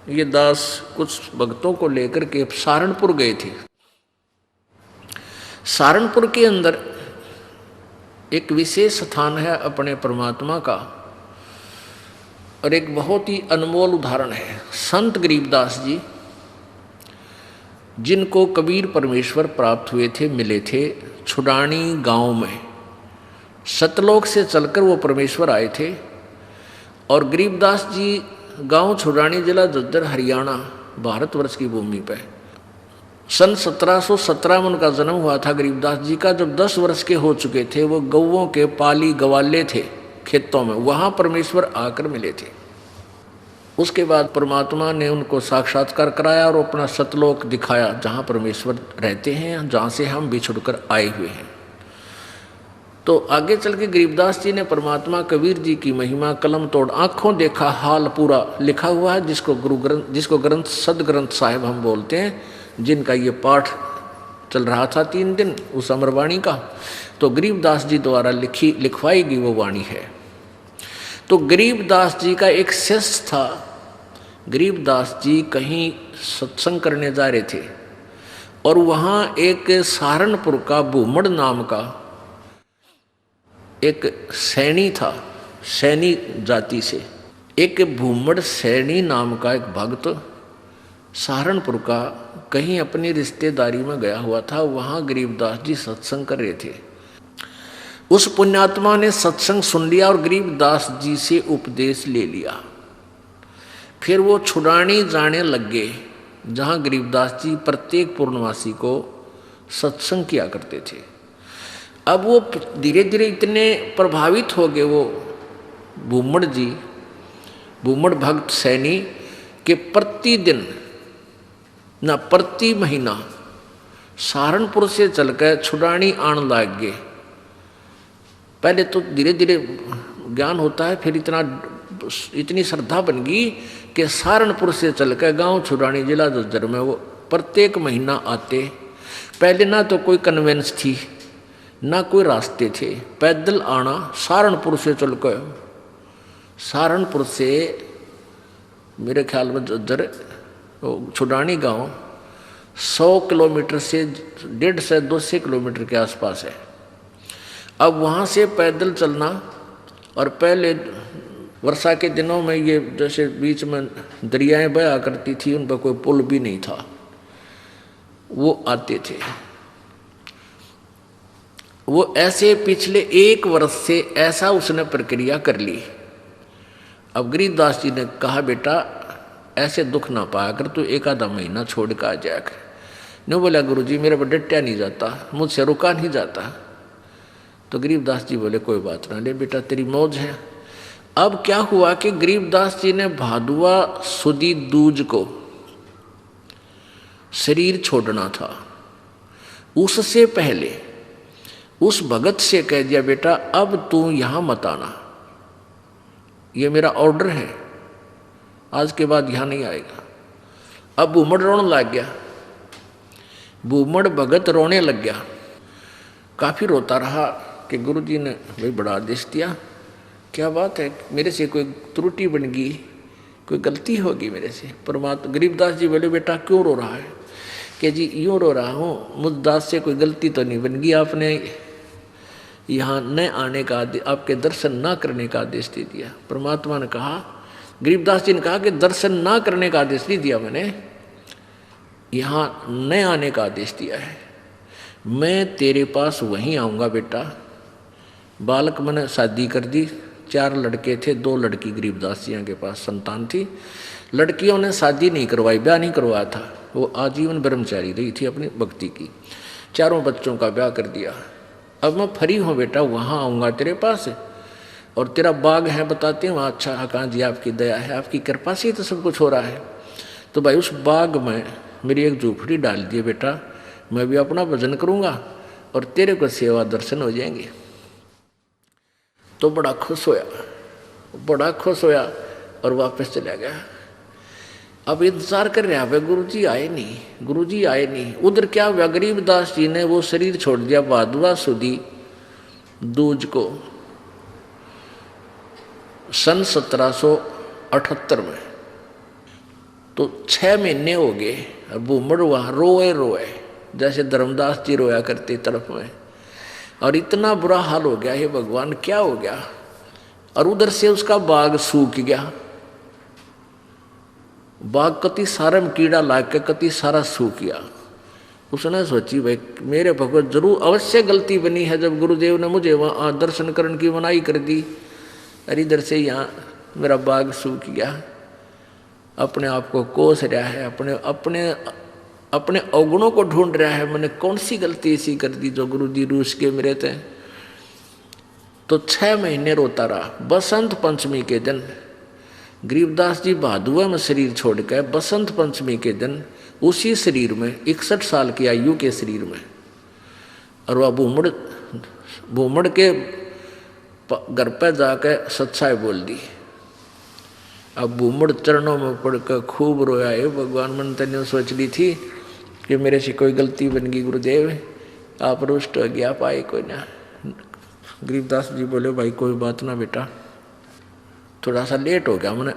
ये दास कुछ भक्तों को लेकर के सहारनपुर गए थे। सहारनपुर के अंदर एक विशेष स्थान है अपने परमात्मा का, और एक बहुत ही अनमोल उदाहरण है। संत गरीबदास जी, जिनको कबीर परमेश्वर प्राप्त हुए थे, मिले थे छुडानी गांव में, सतलोक से चलकर वो परमेश्वर आए थे। और गरीबदास जी गांव छुडानी, जिला झज्जर, हरियाणा, भारतवर्ष की भूमि पर सन 1717 में उनका जन्म हुआ था गरीबदास जी का। जब 10 वर्ष के हो चुके थे, वो गौवों के पाली गवाले थे खेतों में, वहाँ परमेश्वर आकर मिले थे। उसके बाद परमात्मा ने उनको साक्षात्कार कराया और अपना सतलोक दिखाया, जहाँ परमेश्वर रहते हैं, जहाँ से हम बिछुड़कर आए हुए हैं। तो आगे चल के गरीबदास जी ने परमात्मा कबीर जी की महिमा कलम तोड़ आँखों देखा हाल पूरा लिखा हुआ है, जिसको ग्रंथ सदग्रंथ साहिब हम बोलते हैं, जिनका ये पाठ चल रहा था 3 दिन उस अमरवाणी का। तो गरीबदास जी द्वारा लिखवाई गई वो वाणी है। तो गरीबदास जी का एक शिष्य था गरीबदास जी कहीं सत्संग करने जा रहे थे और वहाँ एक सहारनपुर का भूमड़ नाम का एक सैनी था, सैनी जाति से एक भूमड़ सैनी नाम का एक भक्त सहारनपुर का कहीं अपनी रिश्तेदारी में गया हुआ था। वहाँ गरीबदास जी सत्संग कर रहे थे। उस पुण्यात्मा ने सत्संग सुन लिया और गरीबदास जी से उपदेश ले लिया। फिर वो छुड़ानी जाने लग गए जहाँ गरीबदास जी प्रत्येक पूर्णमासी को सत्संग किया करते थे। अब वो धीरे धीरे इतने प्रभावित हो गए वो भूमड़ जी, भूमड़ भक्त सैनी के प्रतिदिन ना प्रति महीना सहारनपुर से चलकर छुड़ानी आने लग गए। पहले तो धीरे धीरे ज्ञान होता है, फिर इतनी श्रद्धा बन गई कि सहारनपुर से चलकर गांव छुड़ानी जिला झज्जर में वो प्रत्येक महीना आते। पहले ना तो कोई कन्वेंस थी ना कोई रास्ते थे, पैदल आना सहारनपुर से चलकर। सहारनपुर से मेरे ख्याल में झज्जर छुड़ानी गांव 100 किलोमीटर से 150 से 200 किलोमीटर के आसपास है। अब वहाँ से पैदल चलना, और पहले वर्षा के दिनों में ये जैसे बीच में दरियाएं बहा करती थी, उन पर कोई पुल भी नहीं था, वो आते थे। वो ऐसे पिछले 1 वर्ष से ऐसा उसने प्रक्रिया कर ली। अब गरीबदास जी ने कहा, बेटा ऐसे दुख ना पाया कर, तू 1 आधा महीना छोड़ कर आ जाया कर। नहीं बोला, गुरुजी मेरे पर डटया नहीं जाता, मुझसे रुका नहीं जाता। तो गरीबदास जी बोले, कोई बात ना, ले बेटा तेरी मौज है। अब क्या हुआ कि गरीबदास जी ने भादुआ सुदी दूज को शरीर छोड़ना था। उससे पहले उस भगत से कह दिया, बेटा अब तू यहां मत आना, ये मेरा ऑर्डर है, आज के बाद यहां नहीं आएगा। अब भूमड़ रोने लग गया, भूमड़ भगत रोने लग गया। काफी रोता रहा कि गुरुजी ने भाई बड़ा आदेश दिया, क्या बात है, मेरे से कोई त्रुटि बन गई, कोई गलती होगी मेरे से। परमात्मा गरीबदास जी बोले, बेटा क्यों रो रहा है? कि जी यूँ रो रहा हूँ, मुझदास से कोई गलती तो नहीं बन गई, आपने यहाँ न आने का आदेश, आपके दर्शन ना करने का आदेश दे दिया। परमात्मा ने कहा, गरीबदास जी ने कहा कि दर्शन ना करने का आदेश नहीं दिया मैंने, यहाँ न आने का आदेश दिया है। मैं तेरे पास वहीं आऊँगा बेटा। बालक मैंने शादी कर दी, 4 लड़के थे, 2 लड़की गरीबदास जी के पास संतान थी। लड़कियों ने शादी नहीं करवाई, ब्याह नहीं करवाया था, वो आजीवन ब्रह्मचारी रही थी अपनी भक्ति की। 4 बच्चों का ब्याह कर दिया। अब मैं फ्री हूँ बेटा, वहाँ आऊँगा तेरे पास, और तेरा बाग है बताते हैं वहाँ। अच्छा कहाँ जी, आपकी दया है, आपकी कृपा से ही तो सब कुछ हो रहा है। तो भाई उस बाग में मेरी एक झूपड़ी डाल दिए बेटा, मैं भी अपना भजन करूँगा और तेरे को सेवा दर्शन हो जाएंगे। तो बड़ा खुश होया और वापस चला गया। अब इंतजार कर रहा है, गुरुजी आए नहीं। उधर क्या हुआ, गरीबदास जी ने वो शरीर छोड़ दिया भादुआ सुदी दूज को सन 1778 में। तो 6 महीने हो गए। अब भूमड़ वहाँ रोए जैसे धर्मदास जी रोया करते तरफ में, और इतना बुरा हाल हो गया, हे भगवान क्या हो गया। और उधर से उसका बाग सूख गया, बाग कति सारे में कीड़ा लाग के कति सारा सूख गया। उसने सोची भाई मेरे भगवत जरूर अवश्य गलती बनी है, जब गुरुदेव ने मुझे वहाँ दर्शन करने की मनाही कर दी, और इधर से यहाँ मेरा बाग सूख गया। अपने आप को कोस रहा है, अपने अवगुणों को ढूंढ रहा है, मैंने कौन सी गलती ऐसी कर दी जो गुरुजी रूस के मेरे थे। तो 6 महीने रोता रहा। बसंत पंचमी के दिन गरीबदास जी भादुआ में शरीर छोड़कर बसंत पंचमी के दिन उसी शरीर में 61 साल की आयु के शरीर में, और वह भूमड़ के घर पर जाकर सच्चाई बोल दी। अब भूमड़ चरणों में पड़कर खूब रोया, है भगवान मन तने सोच ली थी कि मेरे से कोई गलती बन गई, गुरुदेव आप रुष्ट हो गया, पाए कोई ना। गरीबदास जी बोले, भाई कोई बात ना बेटा, थोड़ा सा लेट हो गया, मैंने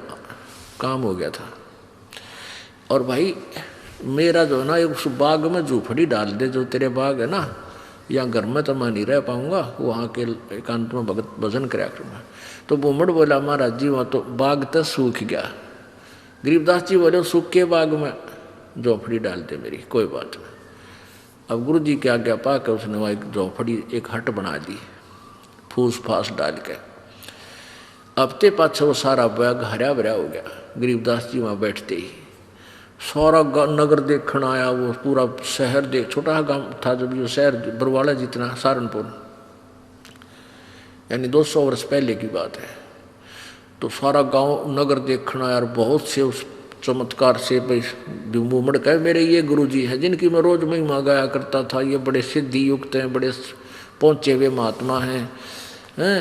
काम हो गया था। और भाई मेरा जो है ना उस बाग में झूपड़ी डाल दे, जो तेरे बाग है ना, या घर में तो मैं नहीं रह पाऊंगा, वहाँ के एकांत में भगत भजन कराया करूँगा। तो बुमड़ बोला महाराज जी वहाँ तो बाग तो सूख गया। गरीबदास जी बोले सूख के बाग में झोपड़ी डाल दे मेरी, कोई बात नहीं। अब गुरु जी की आज्ञा पाकर उसने वहाँ एक झोपड़ी, एक हट बना दी फूस फास डाल के। हफ्ते पाछे वो सारा बाग हरा भरा हो गया। गरीबदास जी वहाँ बैठते ही सारा नगर देखने आया, वो पूरा शहर देख, छोटा गांव था जब ये शहर बरवाला जितना, सहारनपुर, यानी 200 वर्ष पहले की बात है। तो सारा गांव नगर देखना आया, बहुत से उस चमत्कार से भाई मुमड़ कहे मेरे ये गुरुजी हैं जिनकी मैं रोज महिमा गाया करता था, ये बड़े सिद्धि युक्त हैं, बड़े पहुँचे हुए महात्मा हैं।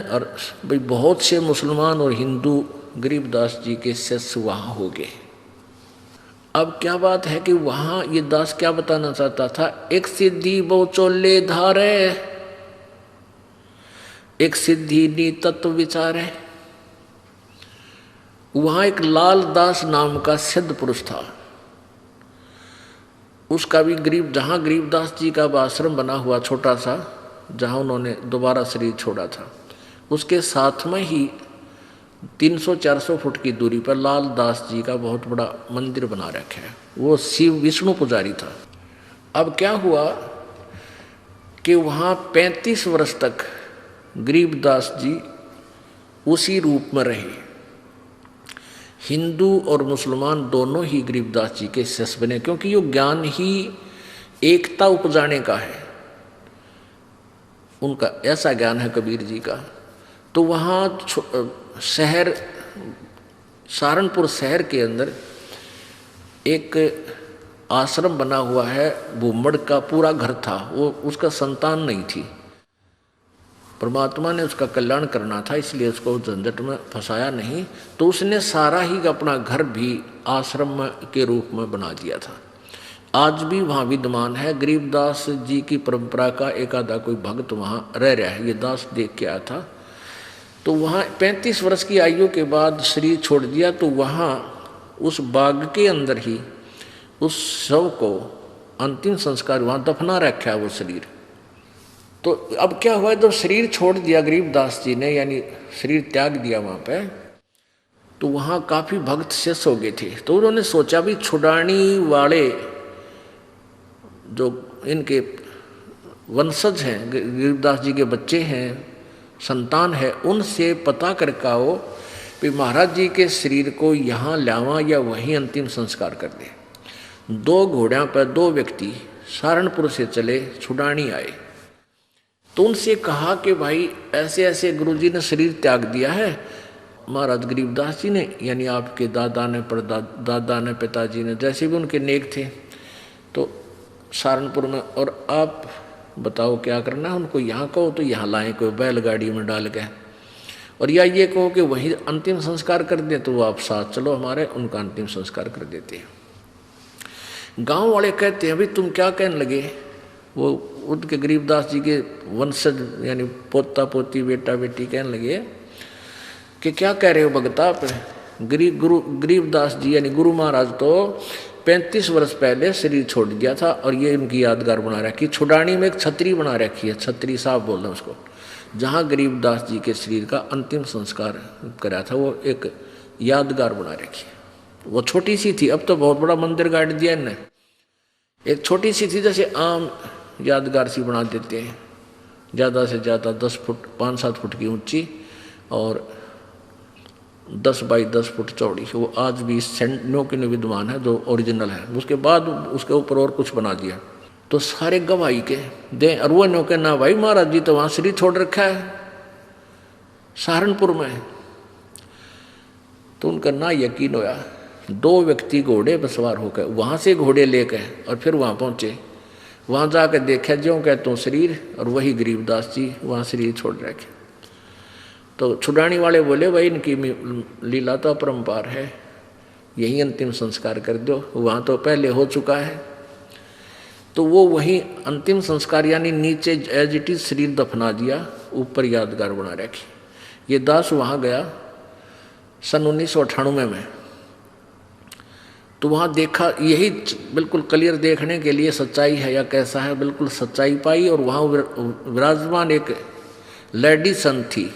और भाई बहुत से मुसलमान और हिंदू गरीबदास जी के शिष्य वहाँ हो गए। अब क्या बात है कि वहाँ ये दास क्या बताना चाहता था, एक सिद्धि बहु चोले धारे, एक सिद्धि नी तत्व विचारे। वहाँ एक लाल दास नाम का सिद्ध पुरुष था, उसका भी जहाँ गरीबदास जी का आश्रम बना हुआ छोटा सा, जहाँ उन्होंने दोबारा शरीर छोड़ा था, उसके साथ में ही 300-400 फुट की दूरी पर लाल दास जी का बहुत बड़ा मंदिर बना रखा है। वो शिव विष्णु पुजारी था। अब क्या हुआ कि वहाँ 35 वर्ष तक गरीबदास जी उसी रूप में रहे। हिंदू और मुसलमान दोनों ही गरीबदास जी के शिष्य बने, क्योंकि ये ज्ञान ही एकता उपजाने का है, उनका ऐसा ज्ञान है कबीर जी का। तो वहाँ शहर सहारनपुर शहर के अंदर एक आश्रम बना हुआ है, बुमड़ का पूरा घर था, वो उसका संतान नहीं थी। परमात्मा ने उसका कल्याण करना था, इसलिए उसको झंझट में फंसाया नहीं, तो उसने सारा ही अपना घर भी आश्रम के रूप में बना दिया था। आज भी वहाँ विद्यमान है। गरीबदास जी की परंपरा का एक आधा कोई भक्त वहाँ रह रहा है, ये दास देख के आया था। तो वहाँ 35 वर्ष की आयु के बाद शरीर छोड़ दिया, तो वहाँ उस बाग के अंदर ही उस शव को अंतिम संस्कार वहाँ दफना रखा है वो शरीर। तो अब क्या हुआ, जब शरीर छोड़ दिया गरीबदास जी ने, यानी शरीर त्याग दिया वहाँ पे, तो वहाँ काफ़ी भक्त शिष्य हो गए थे। तो उन्होंने सोचा भी छुड़ानी वाले जो इनके वंशज हैं, गरीबदास जी के बच्चे हैं, संतान है, उनसे पता करके आओ कि महाराज जी के शरीर को यहाँ लावा या वहीं अंतिम संस्कार कर दे। 2 घोड़ों पर 2 व्यक्ति सहारनपुर से चले, छुड़ानी आए। तो उनसे कहा कि भाई ऐसे ऐसे गुरुजी ने शरीर त्याग दिया है, महाराज गरीबदास जी ने, यानी आपके दादा ने, दादा ने, पिताजी ने, जैसे भी उनके नेक थे, तो सहारनपुर में, और आप बताओ क्या करना है उनको, यहाँ कहो तो यहाँ लाएं कोई बैलगाड़ी में डाल के, और या ये कहो कि वही अंतिम संस्कार कर दें, तो वो आप साथ चलो हमारे, उनका अंतिम संस्कार कर देते हैं। गांव वाले कहते हैं भाई तुम क्या कहने लगे, वो उनके गरीबदास जी के वंशज यानी पोता पोती बेटा बेटी कहने लगे कि क्या कह रहे हो भगता आप, गरीबदास जी यानी गुरु महाराज तो 35 वर्ष पहले शरीर छोड़ दिया था, और ये इनकी यादगार बना रखी। छुड़ानी में एक छतरी बना रखी है, छतरी साहब बोल रहे हैं उसको, जहाँ गरीबदास जी के शरीर का अंतिम संस्कार कराया था, वो एक यादगार बना रखी है। वो छोटी सी थी, अब तो बहुत बड़ा मंदिर गाड़ दिया इनने। एक छोटी सी थी, जैसे आम यादगार सी बना देते हैं, ज़्यादा से ज़्यादा 10 फुट 5-7 फुट की ऊंची और 10 बाई 10 फुट चौड़ी। वो आज भी सेंटनों के विद्यमान है, जो ओरिजिनल है। उसके बाद उसके ऊपर और कुछ बना दिया। तो सारे गवाही के दे अरुआ के ना भाई महाराज जी तो वहाँ शरीर छोड़ रखा है सहारनपुर में। तो उनका ना यकीन होया। 2 व्यक्ति घोड़े पर सवार होकर वहाँ से घोड़े लेकर और फिर वहाँ पहुँचे। वहाँ जाकर देखा जो कहते शरीर, और वही गरीबदास जी वहाँ शरीर छोड़ रखे। तो छुड़ानी वाले बोले भाई इनकी लीला तो अपरंपार है, यही अंतिम संस्कार कर दो, वहाँ तो पहले हो चुका है। तो वो वही अंतिम संस्कार यानी नीचे एज इट इज शरीर दफना दिया, ऊपर यादगार बना रखी। ये दास वहाँ गया सन 1998 में। तो वहाँ देखा, यही बिल्कुल क्लियर देखने के लिए सच्चाई है या कैसा है, बिल्कुल सच्चाई पाई। और वहाँ विराजमान एक लेडी संत थी,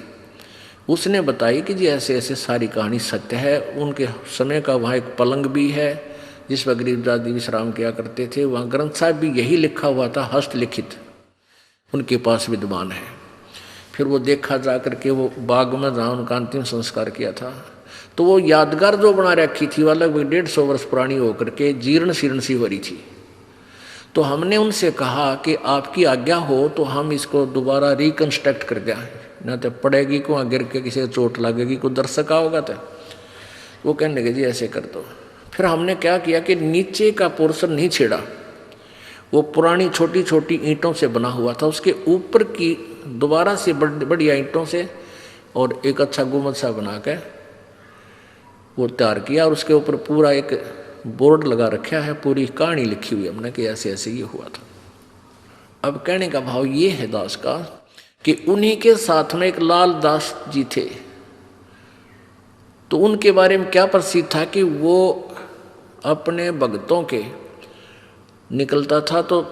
उसने बताई कि जी ऐसे ऐसे सारी कहानी सत्य है। उनके समय का वहाँ एक पलंग भी है जिस पर गरीबदास जी विश्राम किया करते थे। वहाँ ग्रंथ साहब भी यही लिखा हुआ था, हस्तलिखित उनके पास विद्यमान है। फिर वो देखा जा करके वो बाग में जहाँ उनका अंतिम संस्कार किया था, तो वो यादगार जो बना रखी थी वह लगभग 150 वर्ष पुरानी होकर के जीर्ण शीर्ण सी हो रही थी। तो हमने उनसे कहा कि आपकी आज्ञा हो तो हम इसको दोबारा रिकन्स्ट्रक्ट कर दें, ना तो पड़ेगी को गिर के किसी चोट लगेगी, कोई दर्शक आओगा तो। वो कहने लगे जी ऐसे कर दो। फिर हमने क्या किया कि नीचे का पोर्शन नहीं छेड़ा, वो पुरानी छोटी छोटी ईंटों से बना हुआ था, उसके ऊपर की दोबारा से बढ़िया ईंटों से और एक अच्छा गुम्बद सा बना के वो तैयार किया। और उसके ऊपर पूरा एक बोर्ड लगा रखा है, पूरी कहानी लिखी हुई हमने कि ऐसे ऐसे ये हुआ था। अब कहने का भाव ये है दास का कि उन्हीं के साथ में एक लाल दास जी थे। तो उनके बारे में क्या प्रसिद्ध था कि वो अपने भक्तों के निकलता था तो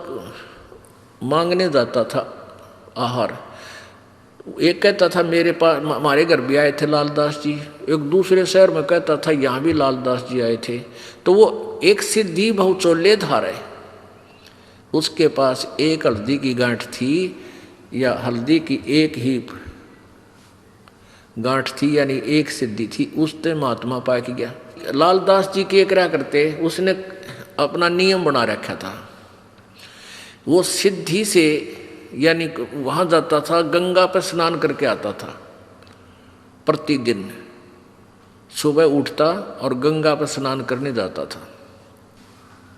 मांगने जाता था आहार। एक कहता था मेरे पास, हमारे घर भी आए थे लालदास जी। एक दूसरे शहर में कहता था यहाँ भी लालदास जी आए थे। तो वो एक सिद्धि बहुचोल्य धार है, उसके पास एक हल्दी की गांठ थी या हल्दी की एक ही गांठ थी, यानी एक सिद्धि थी, उससे महात्मा पाया कि गया। लालदास जी के क्या करते, उसने अपना नियम बना रखा था। वो सिद्धि से यानी वहाँ जाता था, गंगा पर स्नान करके आता था प्रतिदिन। सुबह उठता और गंगा पर स्नान करने जाता था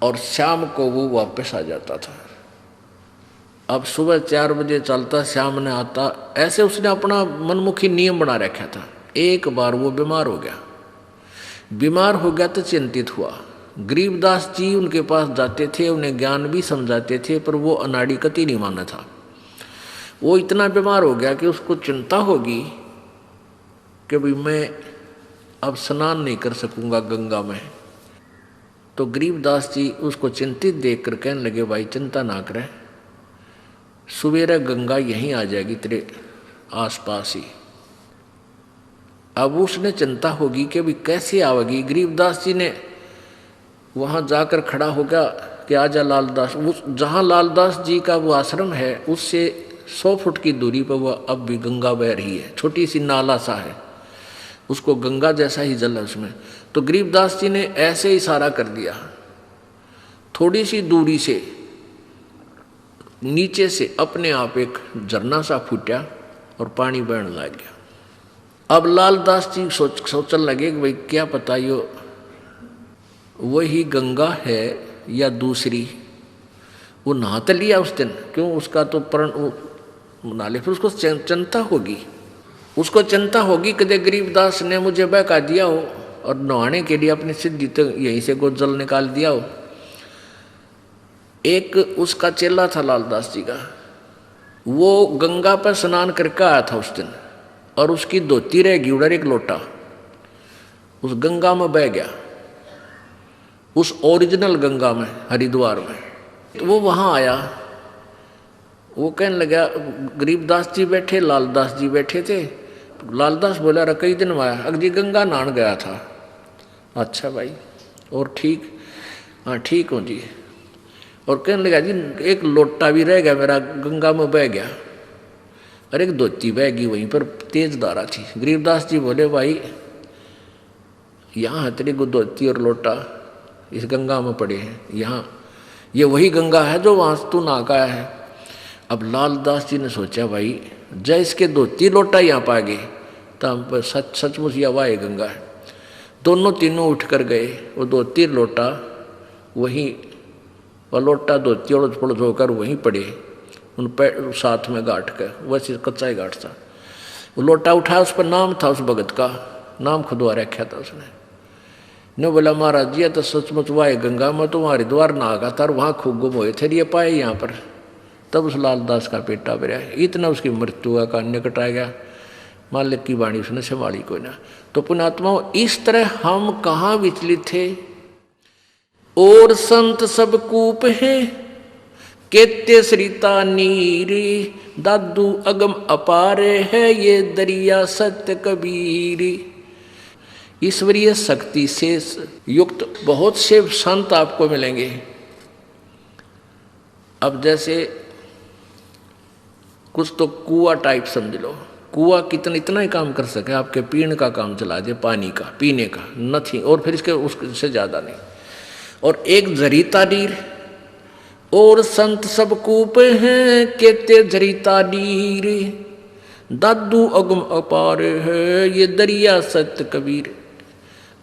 और शाम को वो वापस आ जाता था। अब सुबह 4 बजे चलता, शाम ने आता, ऐसे उसने अपना मनमुखी नियम बना रखा था। एक बार वो बीमार हो गया। बीमार हो गया तो चिंतित हुआ। गरीबदास जी उनके पास जाते थे, उन्हें ज्ञान भी समझाते थे, पर वो अनाड़ी कति नहीं माना था। वो इतना बीमार हो गया कि उसको चिंता होगी कि भाई मैं अब स्नान नहीं कर सकूंगा गंगा में। तो गरीबदास जी उसको चिंतित देख कर कहने लगे भाई चिंता ना करें, सवेरे गंगा यहीं आ जाएगी तेरे आसपास ही। अब उसने चिंता होगी कि भाई कैसे आवेगी। गरीबदास जी ने वहाँ जाकर खड़ा हो गया कि आजा लालदास। उस जहाँ लालदास जी का वो आश्रम है उससे 100 फुट की दूरी पर वह अब भी गंगा बह रही है, छोटी सी नाला सा है, उसको गंगा जैसा ही जल है उसमें। तो गरीबदास जी ने ऐसे इशारा कर दिया, थोड़ी सी दूरी से नीचे से अपने आप एक झरना सा फूटा और पानी बहने लग गया। अब लालदास जी सोचने लगे कि भाई क्या पता यो वही गंगा है या दूसरी। वो नहा तो लिया उस दिन, क्यों उसका तो प्रण नहा ले, फिर उसको चिंता होगी, उसको चिंता होगी कि गरीबदास ने मुझे बहका दिया हो और नहाने के लिए अपनी सिद्धि तो यहीं से को जल निकाल दिया हो। एक उसका चेला था लालदास जी का, वो गंगा पर स्नान करके आया था उस दिन और उसकी धोती रह गई उधर, एक लोटा उस गंगा में बह गया, उस ओरिजिनल गंगा में हरिद्वार में। तो वो वहाँ आया, वो कहने लगा, गरीबदास जी बैठे, लालदास जी बैठे थे। लालदास बोला रहा कई दिन में आया, अगली गंगा नहान गया था। अच्छा भाई और ठीक, हाँ ठीक हूँ जी। और कहने लगा जी एक लोटा भी रह गया मेरा, गंगा में बह गया। अरे एक धोती बह गई वहीं पर, तेज धारा थी। गरीबदास जी बोले भाई यहाँ तेरी धोती और लोटा इस गंगा में पड़े हैं, यहाँ ये वही गंगा है जो वहाँ तू नहा का है। अब लालदास जी ने सोचा भाई जय इसके धोती लोटा यहाँ पा गए तो हम पर सचमुच या वाह गंगा है। दोनों तीनों उठ कर गए, वो धोती लोटा वहीं, वह लोटा धोती और पड़ोस होकर वहीं पड़े उन पैर साथ में गांठ कर, वैसे कच्चा ही गांठ था। वो लोटा उठाया, उस पर नाम था उस भगत का, नाम खुदवा रखा था उसने। ने बोला महाराज जी तो सचमुच वाह गंगा में तो वहाँ हरिद्वार नहा का था और वहाँ खूब गुम हुए थे, ये पाए यहाँ पर। तब उस लालदास का पेटा भरा, इतना उसकी मृत्यु का निकट आ गया। मालिक की वाणी उसने संभाली कोई ना। तो पुण्यात्माओं इस तरह हम कहाँ विचलित थे और संत सब कूप है, केते सरिता नीरी, दादू अगम अपारे है, ये दरिया सत्य कबीरी। ईश्वरीय शक्ति से युक्त बहुत से संत आपको मिलेंगे। अब जैसे कुछ तो कुआं टाइप समझ लो, कुआं कितना इतना ही काम कर सके, आपके पीने का काम चला दे, पानी का पीने का नथिंग, और फिर इसके उससे ज़्यादा नहीं। और एक झरीता नीर, और संत सब कूप हैं, केते झरीता नीर, दादू अगम अपार है, ये दरिया सत्य कबीर।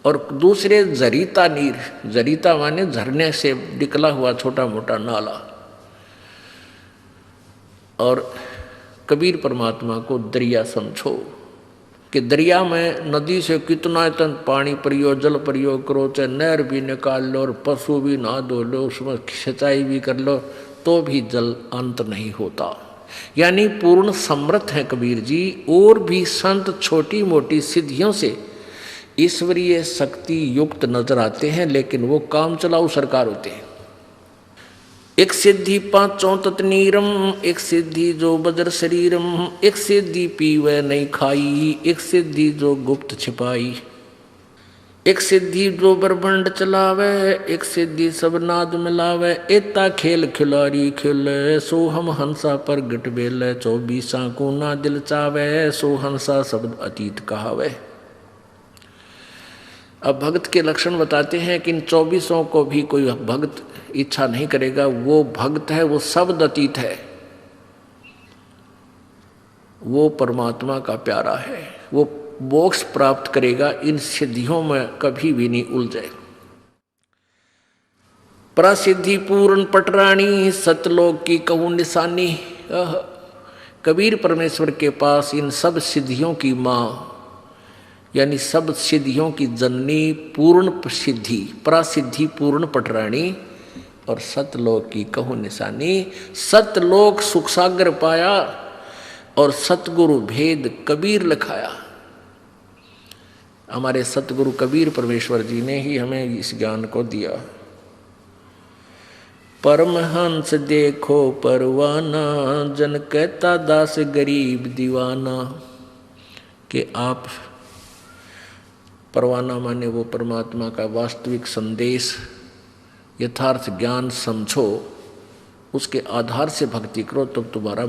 और दूसरे झरीता नीर, झरीता माने झरने से निकला हुआ छोटा मोटा नाला। और कबीर परमात्मा को दरिया समझो कि दरिया में नदी से कितना इतना पानी परियो, जल प्रयोग करो, चाहे नहर भी निकाल लो और पशु भी नहा धो लो, उसमें सिंचाई भी कर लो, तो भी जल अंत नहीं होता। यानी पूर्ण समर्थ है कबीर जी। और भी संत छोटी मोटी सिद्धियों से ईश्वरीय शक्ति युक्त नजर आते हैं, लेकिन वो काम चलाऊ सरकार होते हैं। एक सिद्धि पांचों तत्नीरम, एक सिद्धि जो बज्र शरीरम, एक सिद्धि पीवे नहीं खाई, एक सिद्धि जो गुप्त छिपाई, एक सिद्धि जो ब्रह्मांड चलावे, एक सिद्धि सब नाद मिलावे, एता खेल खिलाड़ी खेले, सो हम हंसा पर गट बेले, 24 को ना दिल चावे, सो हंसा शब्द अतीत कहावे। अब भक्त के लक्षण बताते हैं कि इन 24 को भी कोई भक्त इच्छा नहीं करेगा। वो भक्त है, वो शब्द अतीत है, वो परमात्मा का प्यारा है, वो मोक्ष प्राप्त करेगा, इन सिद्धियों में कभी भी नहीं उलझे। प्रसिद्धि पूर्ण पटरानी, सतलोक की कहूँ निशानी। कबीर परमेश्वर के पास इन सब सिद्धियों की माँ, यानी सब सिद्धियों की जननी, पूर्ण सिद्धि, प्रसिद्धि पूर्ण पटरानी, और सतलोक की कहूँ निशानी। सतलोक सुख सागर पाया, और सतगुरु भेद कबीर लिखाया। हमारे सतगुरु कबीर परमेश्वर जी ने ही हमें इस ज्ञान को दिया। परमहंस देखो परवाना, जन कहता दास गरीब दीवाना। कि आप परवाना माने वो परमात्मा का वास्तविक संदेश, यथार्थ ज्ञान समझो, उसके आधार से भक्ति करो, तब तुम्हारा